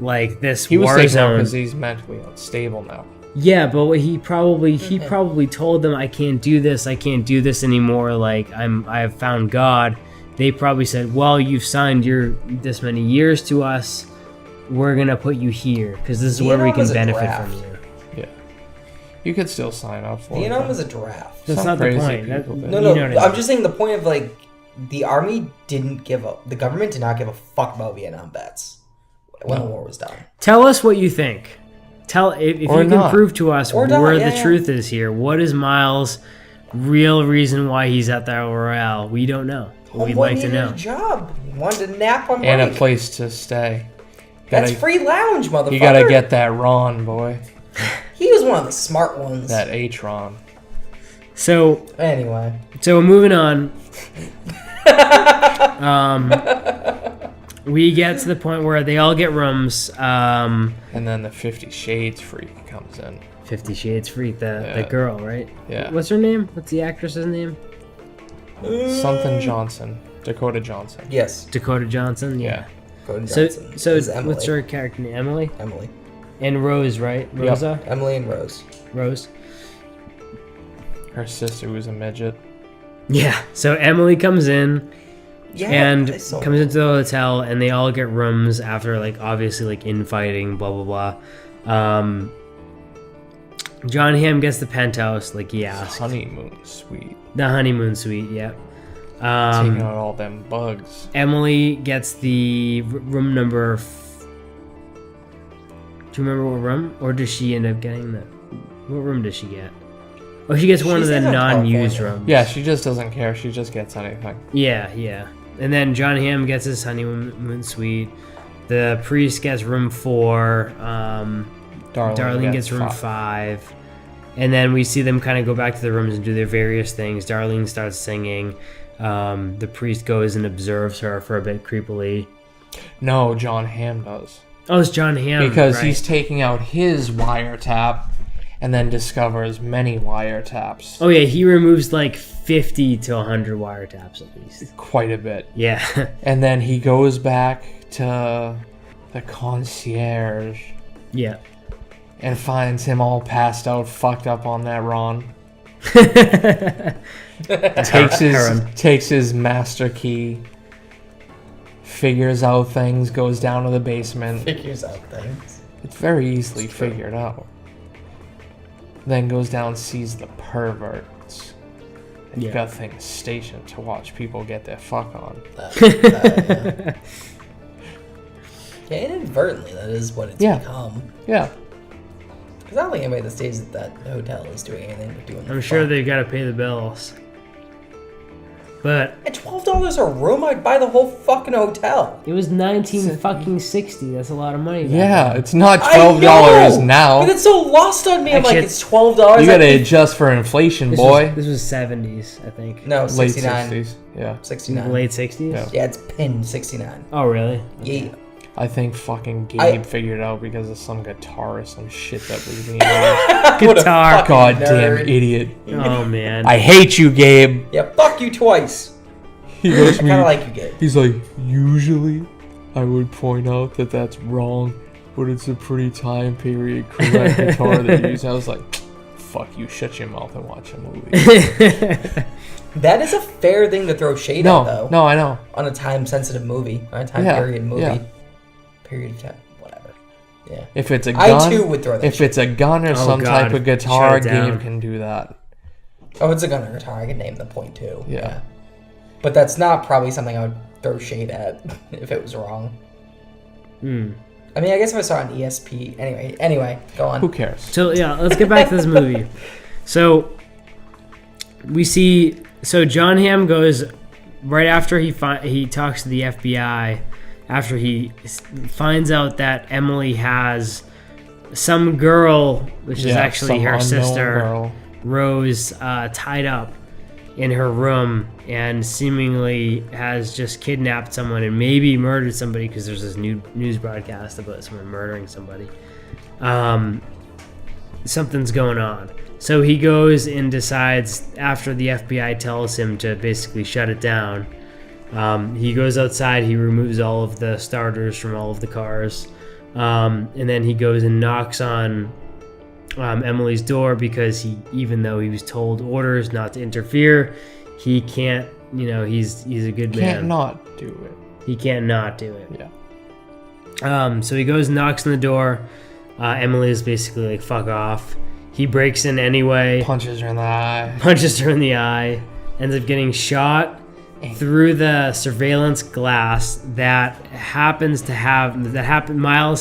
like this he was war taken zone, because he's mentally unstable now. Yeah, but he probably told them, I can't do this anymore. Like I have found God. They probably said, well, you've signed this many years to us. We're gonna put you here because this is where we can benefit from you. Yeah, you could still sign up for it. Vietnam was a draft. That's not the point. I'm just saying the point of like the army didn't give up. The government did not give a fuck about Vietnam vets when the war was done. Tell us what you think. If you can prove to us where the truth is here. What is Miles' real reason why he's at the Royale? We don't know. We'd like to know. A job. He wanted to nap on break. And a place to stay. That's free lounge, motherfucker. You gotta get that Ron, boy. He was one of the smart ones. That H-Ron. So anyway. So moving on. We get to the point where they all get rooms. And then the 50 Shades freak comes in. 50 Shades freak, the girl, right? Yeah. What's her name? What's the actress's name? Something Johnson. Dakota Johnson. Yes. Dakota Johnson? Yeah. Dakota Johnson. So what's her character name? Emily? Emily. And Rose, right? Rosa? Yep. Emily and Rose. Rose. Her sister was a midget. Yeah. So Emily comes in Yeah, and I saw comes into the hotel, and they all get rooms after, like, obviously, like, infighting, blah, blah, blah. Jon Hamm gets the penthouse, like he asked. Honeymoon suite. The honeymoon suite, yeah. Taking out all them bugs. Emily gets the room number... Do you remember what room? Or does she end up getting the... What room does she get? Oh, she gets one of the stays in non-used California. rooms. Yeah, she just doesn't care. She just gets anything. Yeah, yeah. And then Jon Hamm gets his honeymoon suite. The priest gets room 4. Darlene gets room 5. And then we see them kind of go back to their rooms and do their various things. Darlene starts singing. The priest goes and observes her for a bit creepily. No, Jon Hamm does. Oh, it's Jon Hamm. Because right. he's taking out his wiretap and then discovers many wiretaps. Oh, yeah, he removes like 50 to 100 wiretaps at least. Quite a bit. Yeah. And then he goes back to the concierge Yeah. and finds him all passed out, fucked up on that Ron. takes his master key, figures out things, goes down to the basement. Figures out things. It's very easily figured out. Then goes down, sees the perverts. And Yeah. got things stationed to watch people get their fuck on. Yeah. Yeah, inadvertently, that is what it's become. Yeah. Because I don't think anybody that stays at that hotel is doing anything but doing the I'm sure fuck. they've got to pay the bills. But At $12 a room, I'd buy the whole fucking hotel. it was 1960. That's a lot of money. back Yeah, then. it's not I $12 know, now. But it's so lost on me. I'm Actually, like, it's $12. You gotta adjust for inflation, This boy. Was, this was 70s, I think. No, Late 69. 60s. Yeah. 69. Late 60s? Yeah. Yeah, it's pinned 69. Oh, really? Yeah. I think fucking Gabe figured it out because of some guitar or some shit that was being used. What a Guitar. fucking Goddamn nerd. idiot. Oh, man. I hate you, Gabe. Yeah, fuck you twice. He goes I to kind of me. like you, Gabe. He's like, usually I would point out that that's wrong, but it's a pretty time period correct guitar that you use. I was like, fuck you, shut your mouth and watch a movie. That is a fair thing to throw shade at, though. No, I know. On a time-sensitive movie. On a time period movie. Yeah. Period of time. Whatever. Yeah. If it's a gun, I, too, would throw that if it's a gun or some God. type of guitar, Shut it down. Gabe can do that. Oh, it's a gun or guitar. I can name the point, too. Yeah. But that's not probably something I would throw shade at if it was wrong. Hmm. I mean, I guess if I saw it on ESP. Anyway, go on. Who cares? So, yeah, let's get back to this movie. So, we see... So, Jon Hamm goes... Right after he talks to the FBI... After he finds out that Emily has some girl, which is actually some her unknown sister, girl. Rose, tied up in her room and seemingly has just kidnapped someone and maybe murdered somebody because there's this news broadcast about someone murdering somebody. Something's going on. So he goes and decides, after the FBI tells him to basically shut it down, he goes outside, he removes all of the starters from all of the cars, and then he goes and knocks on Emily's door because even though he was told orders not to interfere, he can't, he's a good man. Can't not do it. He can't not do it. Yeah. So he goes and knocks on the door. Emily is basically like, fuck off. He breaks in anyway. Punches her in the eye. Punches her in the eye. Ends up getting shot through the surveillance glass Miles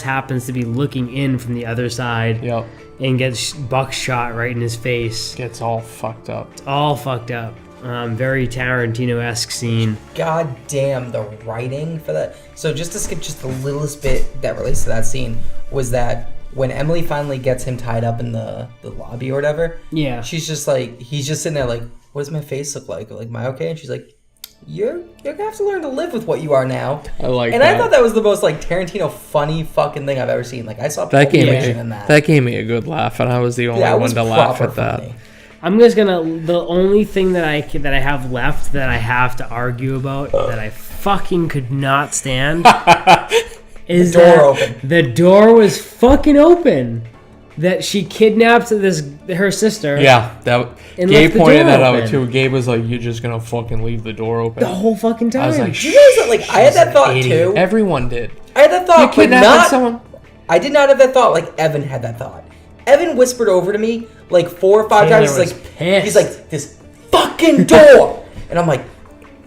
happens to be looking in from the other side. Yep. And gets buckshot right in his face. Gets all fucked up. It's all fucked up. Very Tarantino-esque scene. God damn, the writing for that. So just to skip just the littlest bit that relates to that scene was that when Emily finally gets him tied up in the lobby or whatever, Yeah. she's just like, he's just sitting there like, what does my face look like? Like, am I okay? And she's like, you're gonna have to learn to live with what you are now. I like and that. I thought that was the most like Tarantino funny fucking thing I've ever seen. Like I saw That gave Fiction in that. That gave me a good laugh, and I was the only That one was to laugh proper at that. funny. I'm just gonna. The only thing that I have left that I have to argue about that I fucking could not stand is The door that open. the door was fucking open. that she kidnapped her sister. Yeah, that And Gabe left the pointed door that out open. too. Gabe was like, "You're just gonna fucking leave the door open." The whole fucking time. I was like, Do you guys that, like, I had that thought Idiot. too. Everyone did. I had that You thought, but kidnapping not. someone? I did not have that thought like Evan had that thought. Evan whispered over to me like 4 or 5 Taylor times. was pissed. He's like, this fucking door, and I'm like,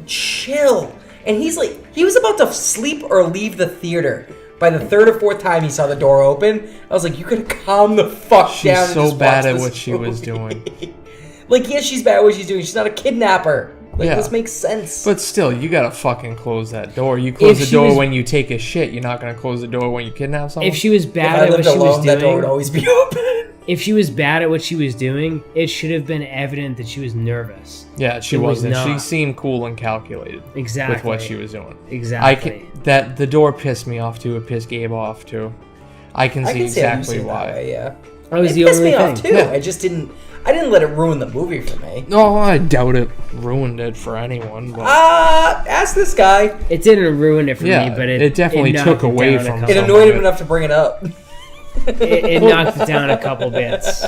chill. And he's like, he was about to sleep or leave the theater. By the 3rd or 4th time he saw the door open, I was like, you gotta calm the fuck She's down. and so just bad watch at this what she was movie." doing. Like, yeah, she's bad at what she's doing. She's not a kidnapper. Like, Yeah. this makes sense. But still, you gotta fucking close that door. You close If the she door was- when you take a shit. You're not gonna close the door when you kidnap someone. If she was if bad I at what lived she was alone, that door would doing, always be open. if she was bad at what she was doing, it should have been evident that she was nervous. Yeah, she It was wasn't. She not. seemed cool and calculated Exactly. with what she was doing. Exactly. That the door pissed me off too. It pissed Gabe off too. I can I see can see how you exactly see it why. that way, yeah. That was It the pissed only me thing. off too. Yeah. I didn't let it ruin the movie for me. No, I doubt it ruined it for anyone. But Ask this guy. It didn't ruin it for Yeah, me, but it definitely knocked took it away down a from couple- It Some annoyed of him it. enough to bring it up. it knocked it down a couple bits.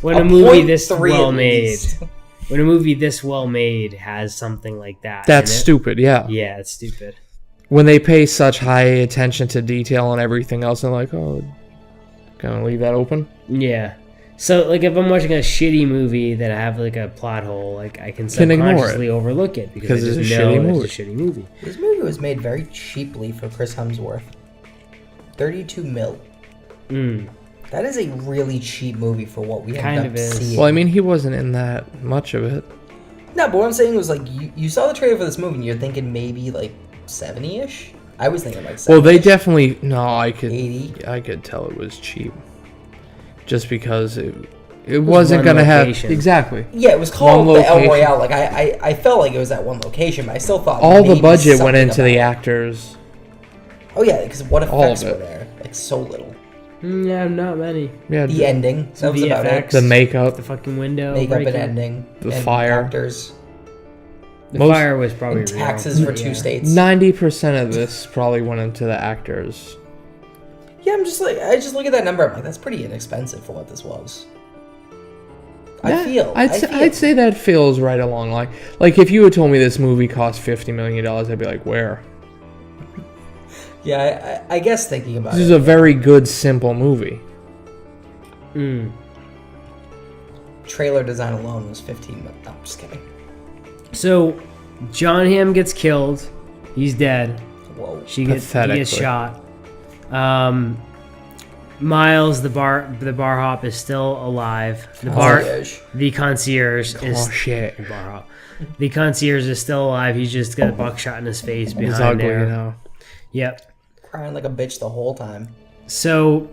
When a A movie 0.3 this at well made, least. when a movie this well made has something like that, that's in it, stupid. Yeah. Yeah, it's stupid. When they pay such high attention to detail and everything else, they're like, oh, gonna leave that open? Yeah. So, like, if I'm watching a shitty movie that I have like a plot hole, like I can Can ignore it. subconsciously overlook it because I Because just it's a know shitty it's movie. a shitty movie. This movie was made very cheaply for Chris Hemsworth. 32 mil. Mm. That is a really cheap movie for what we Kind ended of up is. seeing. Well, I mean, he wasn't in that much of it. No, but what I'm saying was, like, you saw the trailer for this movie and you're thinking maybe, like, 70-ish? I was thinking, like, 70 Well, they definitely... No, I could 80? I could tell it was cheap. Just because it wasn't one going to have... location. Exactly. Yeah, it was called One the El location. Royale. Like, I felt like it was that one location, but I still thought All the maybe budget went something into the about it. actors. Oh, yeah, because what All of effects were it. there? Like, so little. Yeah, not many. Yeah, The ending. That was about it. VFX. the makeup. The fucking window. Makeup and breaking. ending. The and fire. Actors. The Most- fire was probably And real, taxes for but 2 yeah. states. 90% of this probably went into the actors. Yeah, I just look at that number. I'm like, that's pretty inexpensive for what this was. Yeah, I'd say that feels right along like if you had told me this movie cost $50 million, I'd be like, where? Yeah, I guess thinking about This it. is a very good, simple movie. Mm. Trailer design alone was 15 million. No, I'm just kidding. So, Jon Hamm gets killed. He's dead. Whoa. He gets Pathetically. shot. Miles, the bar hop, is still alive. The concierge is Oh shit, bar hop. The concierge is still alive. He's just got a buckshot in his face behind he's ugly, there. you know. Yep. Crying like a bitch the whole time. So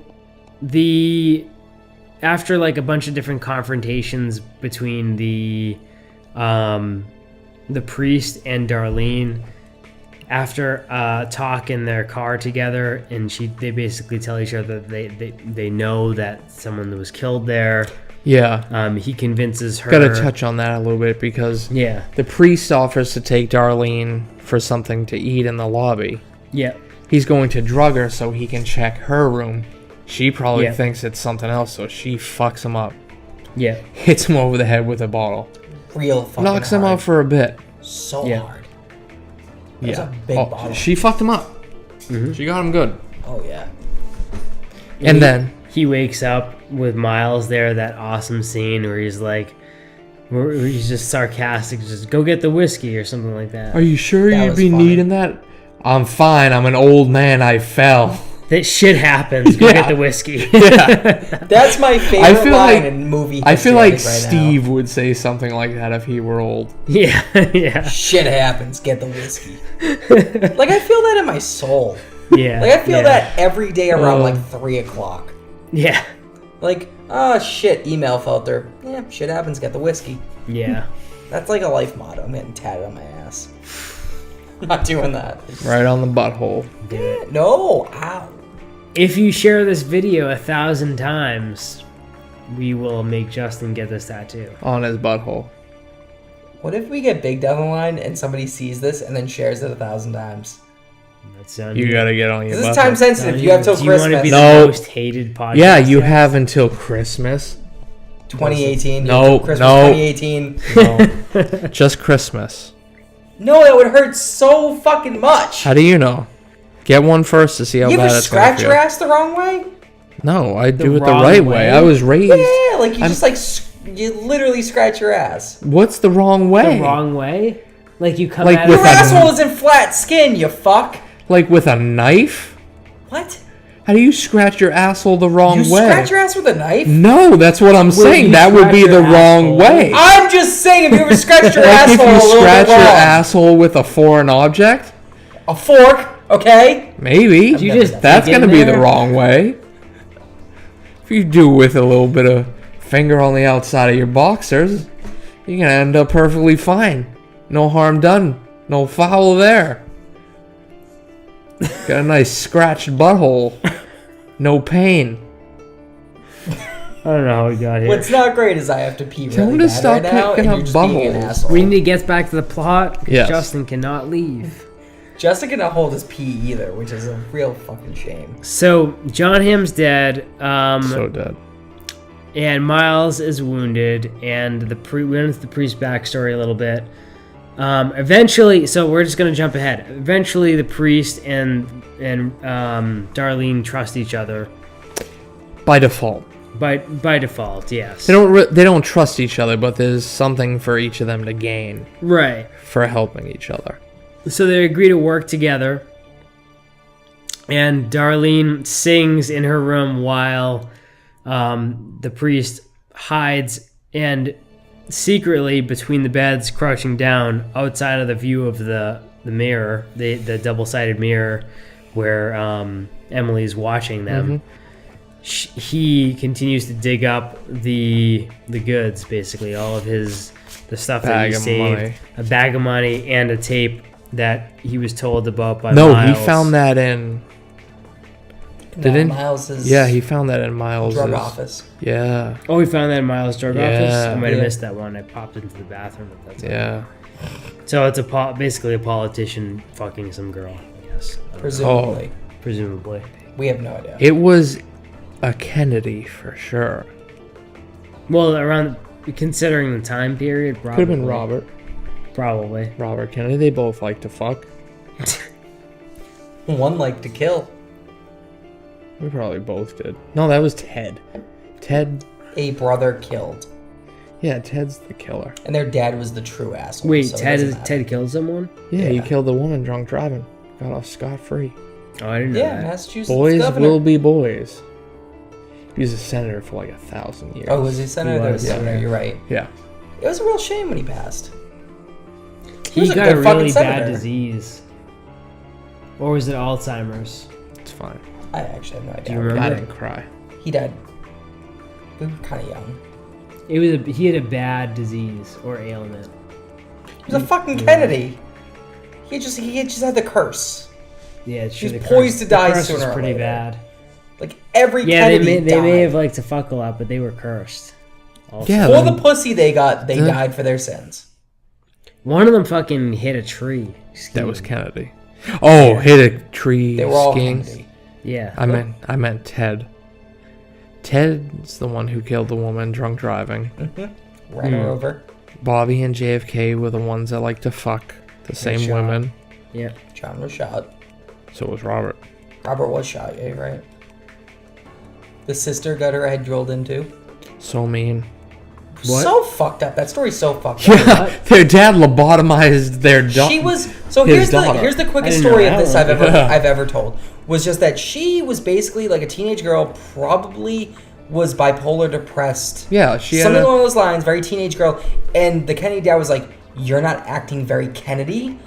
after like a bunch of different confrontations between the priest and Darlene, after talk in their car together, and they basically tell each other that they know that someone was killed there. Yeah. He convinces her. Gotta touch on that a little bit because Yeah. the priest offers to take Darlene for something to eat in the lobby. Yeah. He's going to drug her so he can check her room. She probably Yeah. thinks it's something else, so she fucks him up. Yeah. Hits him over the head with a bottle. Real fucking Knocks him hard. out for a bit. So Yeah. hard. That was a big Oh, bottle. she fucked him up. She got him good. Oh, yeah. And then He wakes up with Miles there, that awesome scene where he's like, where he's just sarcastic, just go get the whiskey or something like that. are you sure That you'd was be funny. needing that? I'm fine. I'm an old man. I fell. That shit happens. Go Yeah. get the whiskey. That's my favorite feel line like- in movie I history, feel like think, right now. Steve would say something like that if he were old. yeah, yeah, Shit happens. Get the whiskey. Like, I feel that in my soul. yeah. Like, I feel yeah. that every day around, Oh. like, 3 o'clock. Yeah, Like, oh, shit, email filter. Yeah, shit happens. Get the whiskey. yeah. That's like a life motto. I'm getting tatted on my ass. I'm not doing that. Right on the butthole. Do it. No, ow. If you share this video 1,000 times, we will make Justin get this tattoo. On his butthole. What if we get big down the line and somebody sees this and then shares it 1,000 times? That's on You gotta get on your This is bucket. time sensitive. You have till Do you want to be Christmas. the No. most hated podcast? Yeah, you yet? have until Christmas. 2018. No, Christmas no. 2018. No, just Christmas. No, that would hurt so fucking much. How do you know? Get one first to see how You bad ever it's gonna scratch feel. your ass the wrong way? No, I do it the wrong right way? way. I was raised. Yeah, like you just like you literally scratch your ass. What's the wrong way? The wrong way? Like you come Like at with Your it. a- asshole isn't flat skin, you fuck. Like with a knife? What? How do you scratch your asshole the wrong You way? scratch your ass with a knife? No, that's what I'm saying. you That would scratch be your the wrong asshole? way. I'm just saying, if you ever scratched your Like if asshole a you little scratch bit your wrong. asshole with a foreign object, A fork, okay? maybe. You just That's dig in gonna be the there? wrong way. If you do it with a little bit of finger on the outside of your boxers, you're gonna end up perfectly fine. No harm done. No foul there. Got a nice scratched butthole. No pain. I don't know how we got here. What's not great is I have to pee Tell really him to bad stop right now, picking and up you're just being an buttholes. asshole. We need to get back to the plot. 'Cause Yes. Justin cannot leave. Justin cannot hold his pee either, which is a real fucking shame. So Jon Hamm's dead. So dead. And Miles is wounded, and we went into the priest backstory a little bit. Eventually, so we're just gonna jump ahead. Eventually, the priest and Darlene trust each other By default. by default. Yes, They don't trust each other, but there's something for each of them to gain right. for helping each other. So they agree to work together, and Darlene sings in her room while the priest hides and secretly between the beds, crouching down outside of the view of the mirror, the double-sided mirror where Emily's watching them. He continues to dig up the goods, basically all of the stuff that he Bag of saved, money. a bag of money and a tape that he was told about by No, Miles. he found that in. Didn't? Miles's Yeah, he found that in Miles' drug office. Yeah, Oh, he found that in Miles' drug office? I might have Yeah. missed that one. I popped into the bathroom. But that's yeah. So it's basically a politician fucking some girl, I guess. Presumably. Presumably. We have no idea. It was a Kennedy for sure. Well, considering the time period, probably. Could have been Robert. Probably. Robert Kennedy. They both like to fuck. One liked to kill. We probably both did. No, that was Ted. Ted. A brother killed. Yeah, Ted's the killer. And their dad was the true asshole. Wait, so it doesn't matter. Ted killed someone? Yeah, he Yeah. killed the woman drunk driving. Got off scot-free. Oh, I didn't know Yeah, that. Massachusetts Boys governor. will be boys. He was a senator for like 1,000 years. Oh, was he senator? He There was was, senator. yeah. You're right. Yeah. It was a real shame when he passed. He was a got a good fucking really bad senator. disease. Or was it Alzheimer's? It's fine. I actually have no idea. you remember? I didn't cry. He died. We were kind of young. He had a bad disease or ailment. He was a fucking Kennedy. He just had the curse. Yeah, it's He was true. The poised curse- to die the curse sooner was or pretty later. bad. Like every Yeah, Kennedy they may died. have liked to fuck a lot, but they were cursed. Also. Yeah. For then- the pussy they got, they died for their sins. One of them fucking hit a tree. That was Kennedy. Oh, hit a tree They were all skiing. Kennedy. Yeah. I meant Ted. Ted's the one who killed the woman drunk driving. Ran her over. Bobby and JFK were the ones that like to fuck the same shot. women. Yeah. John was shot. So was Robert. Robert was shot, yeah, you're right. The sister got her head drilled into. So mean. What? So fucked up. That story's so fucked up. Yeah, their dad lobotomized their daughter. She was so his here's daughter. the quickest I didn't know story of that this one. I've ever told. Was just that she was basically like a teenage girl, probably was bipolar depressed. Yeah, she had something a- along those lines, very teenage girl. And the Kennedy dad was like, "You're not acting very Kennedy.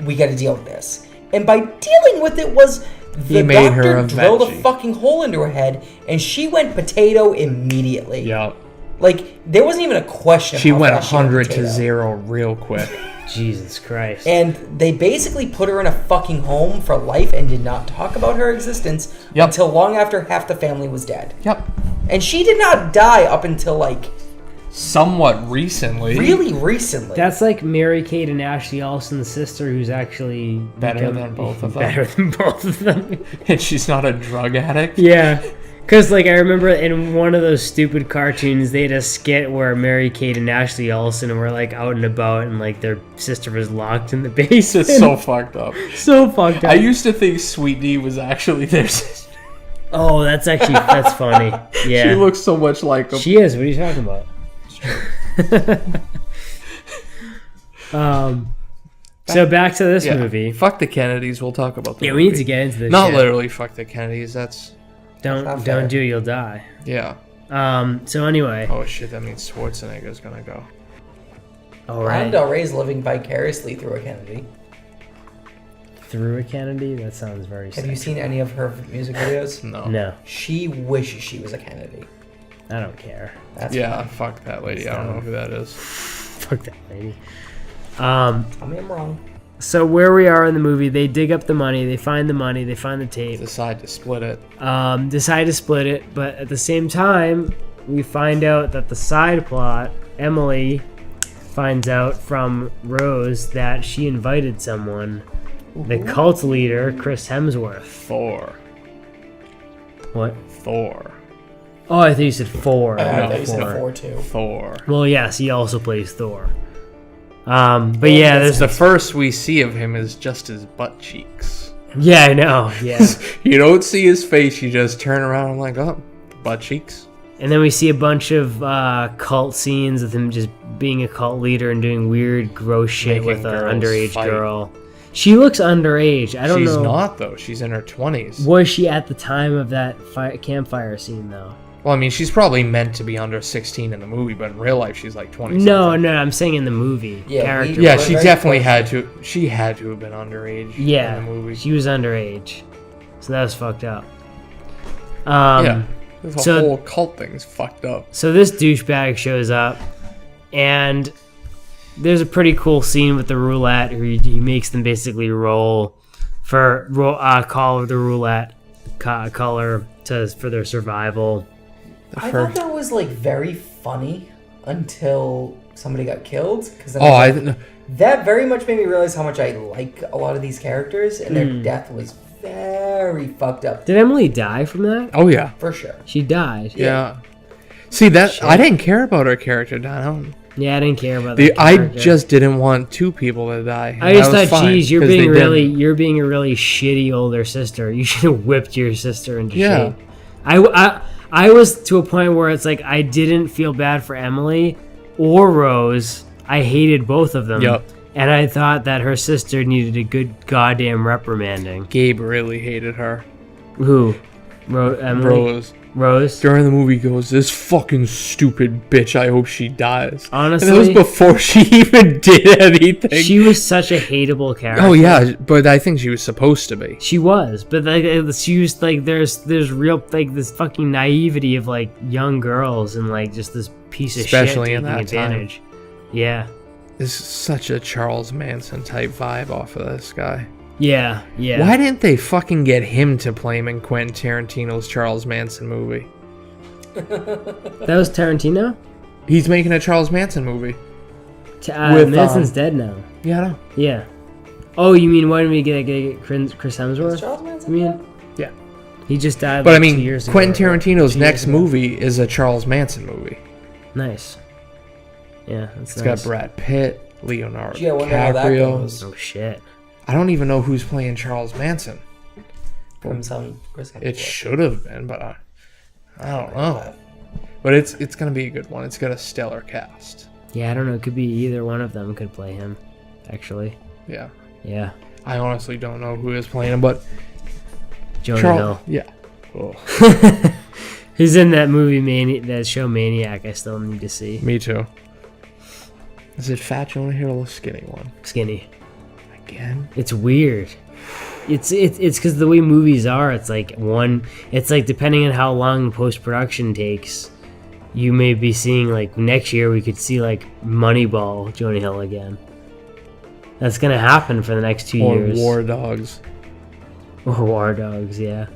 We got to deal with this." And by dealing with it was the made doctor her a drilled a veggie. fucking hole into her head, and she went potato immediately. Yeah. Like there wasn't even a question. She how went fast she went 100 to potato. 0 real quick. Jesus Christ. And they basically put her in a fucking home for life and did not talk about her existence Yep. until long after half the family was dead. Yep. And she did not die up until like somewhat recently. Really recently. That's like Mary-Kate and Ashley Olsen's sister, who's actually Better than both of them. Better than both of them. And she's not a drug addict. Yeah. Because, like, I remember in one of those stupid cartoons, they had a skit where Mary-Kate and Ashley Olsen were, like, out and about, and, like, their sister was locked in the basement. It's so fucked up. So fucked up. I used to think Sweet Dee was actually their sister. Oh, that's funny. Yeah. She looks so much like them. She is. What are you talking about? So back to this movie. Fuck the Kennedys. We'll talk about that. Yeah, we need to get into this. Not shit. literally fuck the Kennedys. That's Don't do it, you'll die. yeah. So anyway. Oh shit, that means Schwarzenegger's gonna go. All right. Lana Del Rey's living vicariously through a Kennedy. Through a Kennedy? That sounds very Have sick. you seen any of her music videos? No. No, She wishes she was a Kennedy. I don't care. That's Yeah, fine. fuck that lady. I don't know who that is. Fuck that lady. Tell me I'm wrong. So where we are in the movie, they dig up the money, they find the tape, Decide to split it. decide to split it, but at the same time, we find out that the side plot, Emily finds out from Rose that she invited someone, the cult leader, Chris Hemsworth. Thor. What? Thor. Oh, I thought you said 4. I not thought you said four. 4 too. Thor. Well, yes, he also plays Thor. But yeah, there's The first we see of him is just his butt cheeks. Yeah, I know. Yeah. You don't see his face. You just turn around and like, oh, butt cheeks. And then we see a bunch of cult scenes with him just being a cult leader and doing weird, gross shit Making with an girls underage fight. girl. She looks underage. I don't know. She's not, though. She's in her 20s. Was she at the time of that campfire scene, though? Well, I mean, she's probably meant to be under 16 in the movie, but in real life, she's like 20. No, I'm saying in the movie. Yeah, character. Yeah, Right, she right. definitely had to. She had to have been underage Yeah, in the movie. she was underage. So that was fucked up. Yeah. The so- whole cult thing's fucked up. So this douchebag shows up, and there's a pretty cool scene with the roulette. Where he makes them basically call the roulette color for their survival. I thought that was like very funny until somebody got killed. Cause then that very much made me realize how much I like a lot of these characters, and their death was very fucked up. Did Emily die from that? Oh yeah, For sure. She died. yeah. See that Shit. I didn't care about her character. Down. Yeah, I didn't care about that. I character. just didn't want 2 people to die. I just That was thought, fine, geez, you're 'cause they being didn't. you're being a really shitty older sister. You should have whipped your sister into Yeah. shape. I was to a point where it's like I didn't feel bad for Emily or Rose. I hated both of them. Yep. And I thought that her sister needed a good goddamn reprimanding. Gabe really hated her. Who? Emily? Rose? During the movie, he goes, "This fucking stupid bitch. I hope she dies." Honestly, and that was before she even did anything. she was such a hateable character. Oh yeah, but I think she was supposed to be. She was, but like she was like there's real like this fucking naivety of like young girls and like just this piece of Especially shit in taking that time. advantage. Yeah, There's such a Charles Manson type vibe off of this guy. yeah. Why didn't they fucking get him to play him in Quentin Tarantino's Charles Manson movie? That was Tarantino. He's making a Charles Manson movie. With, Manson's dead now. Yeah, I know. Yeah. Oh, you mean why didn't we get Chris Hemsworth? Charles You Manson? mean Yeah. he just died? But like I mean, 2 years ago. Quentin Tarantino's 2 years next ago. movie is a Charles Manson movie. Nice. Yeah, that's It's nice. got Brad Pitt, Leonardo Gee, I wonder how that DiCaprio. goes. Oh shit. I don't even know who's playing Charles Manson. From some Chris It Hemsworth. should have been, but I don't know. But it's gonna be a good one. It's got a stellar cast. Yeah, I don't know. It could be either one of them could play him. Actually. Yeah. Yeah. I honestly don't know who is playing him, but Jonah Charles. Hill. Yeah. Oh, He's in that movie, that show Maniac. I still need to see. me too. Is it Fat Jonah Hill or the skinny one? Skinny. Again? It's weird. It's because the way movies are. It's like depending on how long post production takes, you may be seeing like next year we could see like Moneyball Jonah Hill again. That's gonna happen for the next 2 Or years. War Dogs. Or War Dogs, yeah.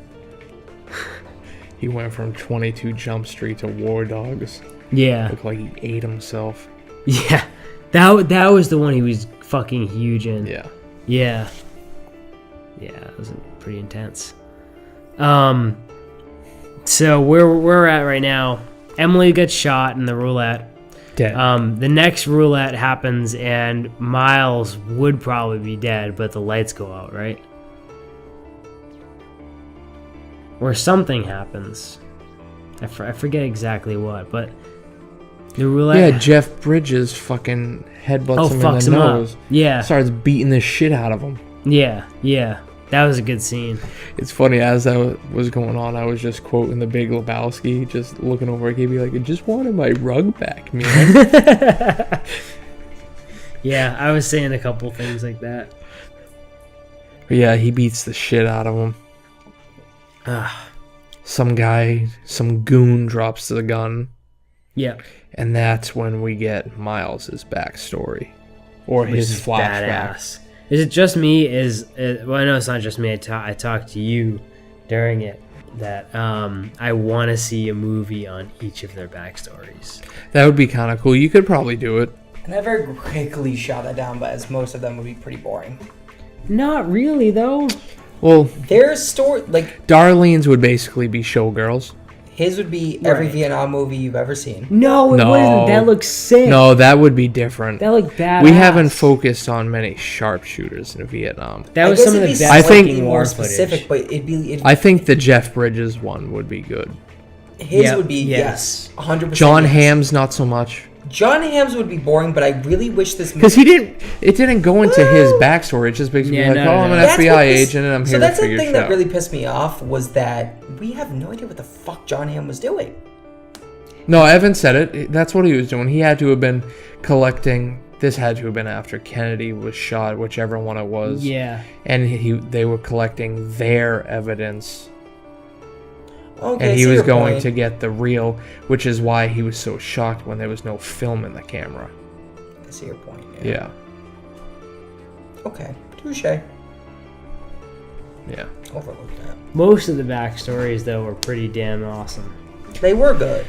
He went from 22 Jump Street to War Dogs. Yeah. Looked like he ate himself. Yeah. That was the one he was fucking huge in. Yeah. Yeah. Yeah, it was pretty intense. So where we're at right now, Emily gets shot in the roulette. Dead. The next roulette happens and Miles would probably be dead, but the lights go out, right? Or something happens. I forget exactly what, but the roulette... Yeah, Jeff Bridges fucking headbutts him in fucks the him nose. up. Yeah. Starts beating the shit out of him. Yeah. That was a good scene. It's funny, as that was going on, I was just quoting The Big Lebowski, just looking over at KB like, I just wanted my rug back, man. Yeah, I was saying a couple things like that. But yeah, he beats the shit out of him. Some goon drops the gun. Yeah. And that's when we get Miles's backstory. Or Which his is flashback. badass. Is it just me? Well, I know it's not just me. I talked to you during it that I want to see a movie on each of their backstories. That would be kind of cool. You could probably do it. And I very quickly shot that down, but as most of them would be pretty boring. Not really, though. Well, Their story, like Darlene's would basically be Showgirls. his would be every Right. Vietnam movie you've ever seen. No, it No. wasn't. That looks sick. No, that would be different. That looked badass. We haven't focused on many sharpshooters in Vietnam. That I was guess some of the it'd be best I think- fucking more war specific, footage. but it'd I think the Jeff Bridges one would be good. his Yep, would be yes. 100%. John yes. Hamm's not so much. John Hamm's would be boring, but I really wish this movie. Because it didn't go into his backstory. It just basically Yeah, like, no, I'm no. an That's FBI what this- agent and I'm so here to that's the figure thing shit that out. really pissed me off was that we have no idea what the fuck John Hamm was doing. No, Evan said it. That's what he was doing. He had to have been collecting. This had to have been after Kennedy was shot, whichever one it was. Yeah. And they were collecting their evidence. Okay, And I he see was your going point. to get the real, which is why he was so shocked when there was no film in the camera. I see your point. Yeah. Okay, touche. Yeah. Overlooked that. Most of the backstories, though, were pretty damn awesome. They were good.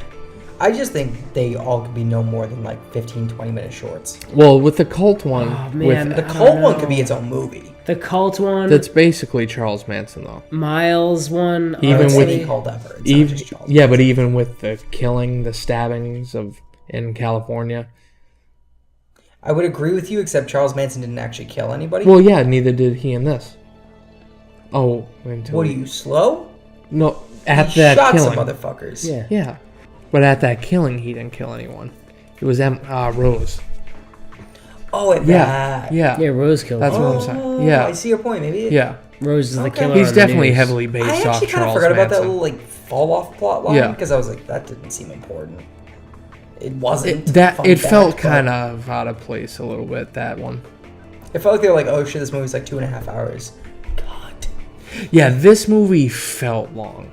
I just think they all could be no more than like 15, 20-minute shorts. Well, with the cult one, Oh, man. The I cult don't one know. could be its own movie. The cult one, that's basically Charles Manson, though. Miles one. Even It's with- any cult ever. It's not Even, just Charles yeah, but Manson. even with the killing, the stabbings in California. I would agree with you, except Charles Manson didn't actually kill anybody. Well, yeah, neither did he in this. Oh, until What are you, slow? No, at He that shot killing. some motherfuckers. Yeah. Yeah, but at that killing, he didn't kill anyone. It was Rose. Oh, at Yeah, that. yeah, Yeah, Rose killed That's him. what I'm saying. Oh, Yeah. I see your point. Maybe. yeah. Rose is the Okay. killer. He's on the definitely news. heavily based I off actually kind of Charles forgot about that Manson. little like fall off plot line Yeah. because I was like, that didn't seem important. It wasn't. It felt but kind of out of place a little bit. That one. It felt like they were like, oh shit, this movie's like 2.5 hours. God. Yeah, this movie felt long.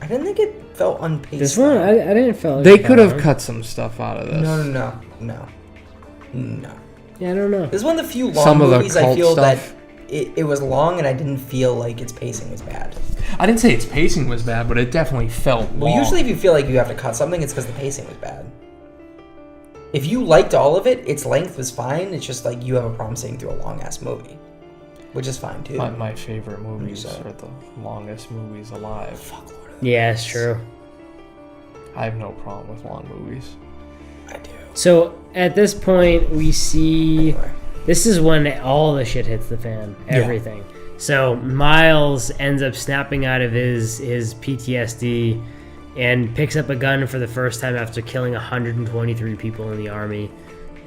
I didn't think it felt unpaced. This one, I didn't feel like They it could have felt cut some stuff out of this. No. long. Yeah, I don't know. This is one of the few long Some of the movies I cult feel stuff. that it was long and I didn't feel like its pacing was bad. I didn't say its pacing was bad, but it definitely felt long. Well, usually if you feel like you have to cut something, it's because the pacing was bad. If you liked all of it, its length was fine. It's just like you have a problem sitting through a long ass movie, which is fine too. My favorite movies say? are the longest movies alive. Fuck Lord of the Yeah, it's true. I have no problem with long movies. I do. So at this point, we see Anyway. this is when all the shit hits the fan. Everything. So Miles ends up snapping out of his PTSD and picks up a gun for the first time after killing 123 people in the army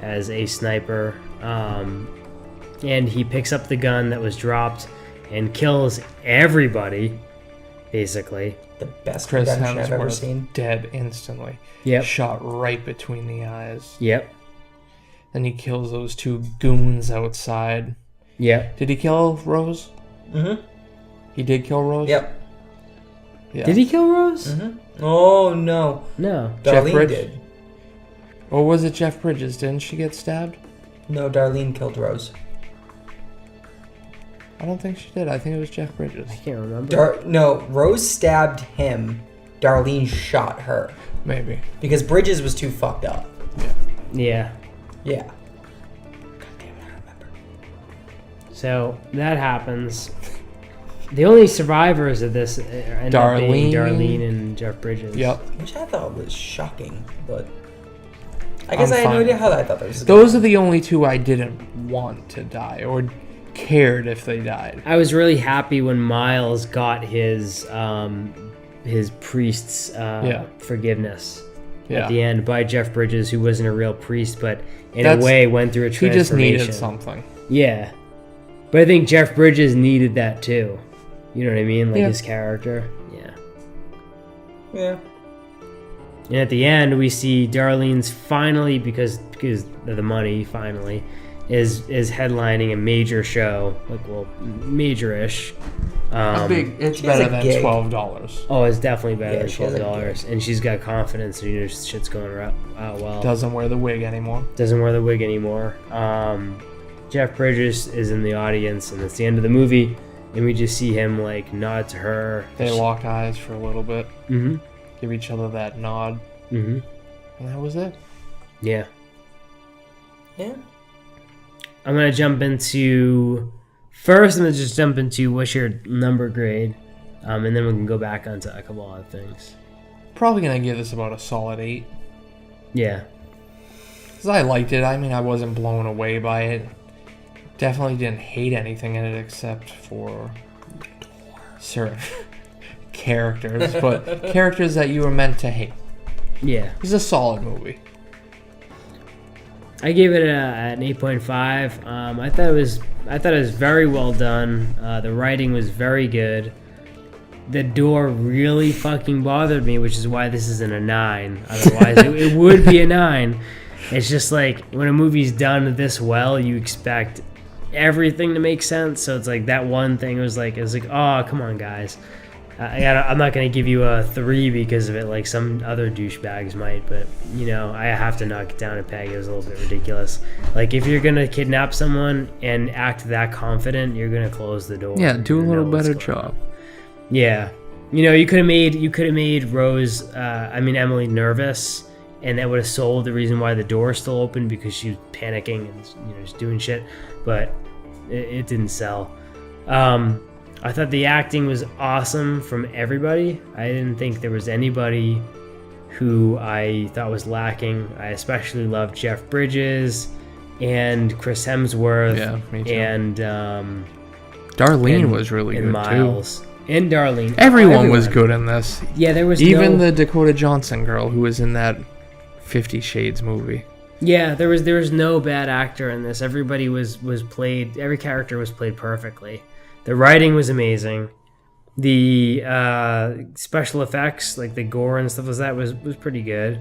as a sniper. And he picks up the gun that was dropped and kills everybody, basically. The best Chris redemption I've ever Hemsworth seen. dead instantly. Yep. Shot right between the eyes. Yep. Then he kills those two goons outside. Yep. Did he kill Rose? Mm-hmm. He did kill Rose? Yep. Yeah. Did he kill Rose? Mm-hmm. Oh no. No. Jeff Darlene Bridge? did. Or was it Jeff Bridges? Didn't she get stabbed? No, Darlene killed Rose. I don't think she did. I think it was Jeff Bridges. I can't remember. No, Rose stabbed him. Darlene shot her. Maybe. Because Bridges was too fucked up. Yeah. Yeah. God damn it, I remember. So that happens. The only survivors of this end up being Darlene and Jeff Bridges. Yep. Which I thought was shocking, but I guess I had no idea how I thought that was. Those are the only two I didn't want to die or cared if they died. I was really happy when Miles got his priest's forgiveness at the end by Jeff Bridges, who wasn't a real priest, but in a way went through a transformation. He just needed something. Yeah. But I think Jeff Bridges needed that too. You know what I mean? Like his character. Yeah. Yeah. And at the end, we see Darlene's finally, because of the money, finally, is headlining a major show. Like, well, major-ish. It's better than $12. Oh, it's definitely better than $12. And she's got confidence and shit's going out well. Doesn't wear the wig anymore. Jeff Bridges is in the audience, and it's the end of the movie, and we just see him, like, nod to her. They lock eyes for a little bit. Mm-hmm. Give each other that nod. Mm-hmm. And that was it. Yeah. Yeah. I'm going to jump into... First, I'm going to just jump into what's your number grade, and then we can go back onto a couple other things. Probably going to give this about a solid 8. Yeah. Because I liked it. I mean, I wasn't blown away by it. Definitely didn't hate anything in it except for certain characters, but characters that you were meant to hate. Yeah. It's a solid movie. I gave it an 8.5. I thought it was very well done. The writing was very good. The door really fucking bothered me, which is why this isn't a 9. Otherwise, it would be a 9. It's just like when a movie's done this well, you expect everything to make sense. So it's like that one thing was like, oh, come on, guys. I'm not going to give you a 3 because of it, like some other douchebags might, but, you know, I have to knock it down a peg. It was a little bit ridiculous. Like, if you're going to kidnap someone and act that confident, you're going to close the door. Yeah, do a little better job. Yeah. You know, you could have made Emily nervous, and that would have sold the reason why the door is still open, because she was panicking and, you know, just doing shit, but it didn't sell. I thought the acting was awesome from everybody. I didn't think there was anybody who I thought was lacking. I especially loved Jeff Bridges and Chris Hemsworth. Yeah, me too. And Darlene was really good Miles. too. And Darlene. Everyone was good in this. Yeah, there was even the Dakota Johnson girl who was in that 50 Shades movie. Yeah, there was no bad actor in this. Everybody was played. Every character was played perfectly. The writing was amazing. The special effects, like the gore and stuff like that, was pretty good.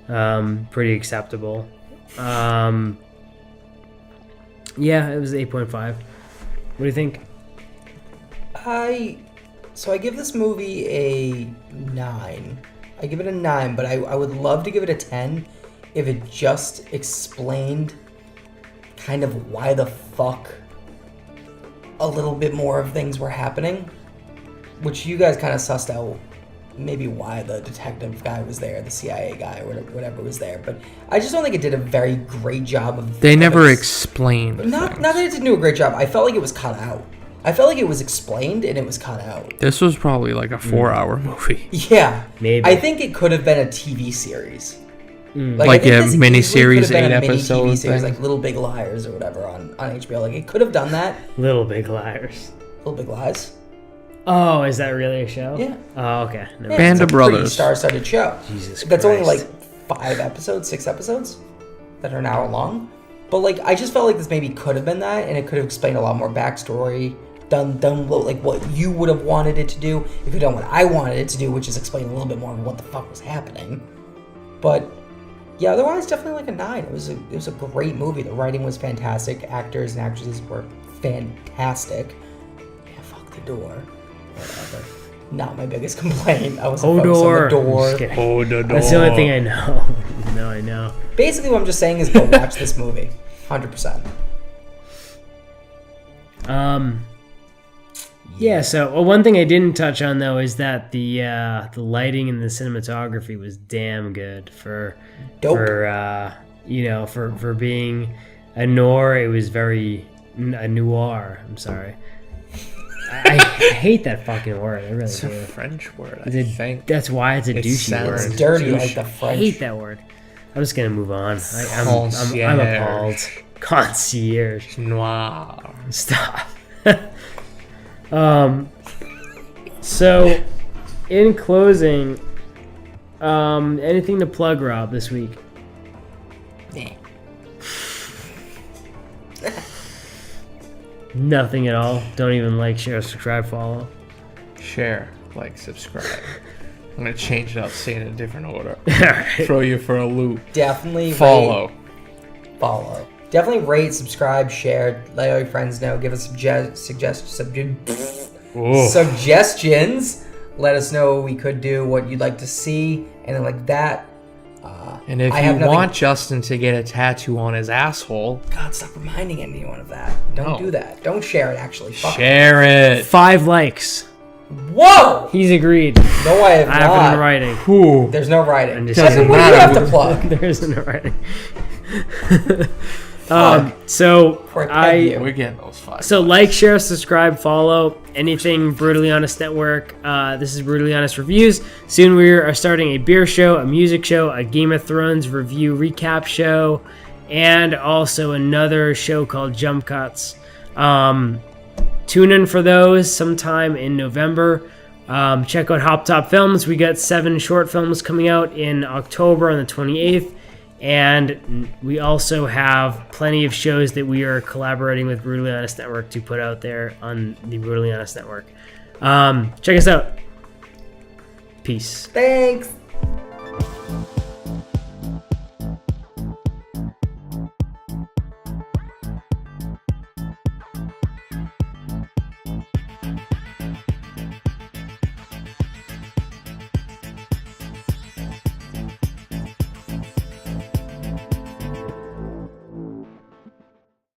Pretty acceptable. Yeah, it was 8.5. What do you think? I give this movie a 9. I give it a 9, but I would love to give it a 10 if it just explained kind of why the fuck a little bit more of things were happening, which you guys kind of sussed out maybe why the detective guy was there, the CIA guy or whatever was there, but I just don't think it did a very great job of... They never explained Not that it didn't do a great job. I felt like it was cut out. I felt like it was explained and it was cut out. This was probably like a 4-hour movie. Yeah. Maybe. I think it could have been a TV series. Like a miniseries, 8 episodes thing. Like Little Big Liars or whatever on HBO. Like, it could have done that. Little Big Liars. Little Big Lies. Oh, is that really a show? Yeah. Oh, okay. No. Yeah, Band of Brothers. It's a pretty star-studded show. Jesus Christ. That's only like 6 episodes that are an hour long. But like, I just felt like this maybe could have been that, and it could have explained a lot more backstory. Done like what you would have wanted it to do if you done what I wanted it to do, which is explain a little bit more of what the fuck was happening. But yeah, otherwise definitely like a 9. It was a great movie. The writing was fantastic. Actors and actresses were fantastic. Yeah, fuck the door. Whatever. Not my biggest complaint. I was focused on the door. Oh, the door. That's the only thing I know. No, I know. Basically, what I'm just saying is go watch this movie. 100%. Yeah. So one thing I didn't touch on though is that the lighting and the cinematography was damn good for Dope. for being a noir. It was very a noir. I'm sorry. I hate that fucking word. I really It's a do. French word, I Is it- think. That's why it's a It douchey sounds word. It's dirty douche. like the I French. hate that word. I'm just gonna move on. I'm Concierge. appalled. Concierge. Noir. Stop. So, in closing, anything to plug, Rob, this week? Nothing at all. Don't even like, share, subscribe, follow. Share, like, subscribe. I'm gonna change it up, say it in a different order. Alright. Throw you for a loop. Definitely Follow. Follow. Definitely rate, subscribe, share, let all your friends know. Give us suggestions. Let us know what we could do, what you'd like to see, and like that. And if I you have nothing- want Justin to get a tattoo on his asshole, God, stop reminding anyone of that. Don't No. do that. Don't share it, actually. Fuck it. share it. 5 likes. Whoa! He's agreed. No, I have I have it in not. writing. Ooh. There's no writing. I'm just Justin, saying. what do you have to Doesn't plug? There isn't a writing. Fuck. So Before I peg you. We're getting those 5. So like, share, subscribe, follow anything Brutally Honest Network. This is Brutally Honest Reviews. Soon we are starting a beer show, a music show, a Game of Thrones review recap show, and also another show called Jump Cuts. Tune in for those sometime in November. Check out Hop Top Films. We got 7 short films coming out in October on the 28th. And we also have plenty of shows that we are collaborating with Brutally Honest Network to put out there on the Brutally Honest Network. Check us out. Peace. Thanks.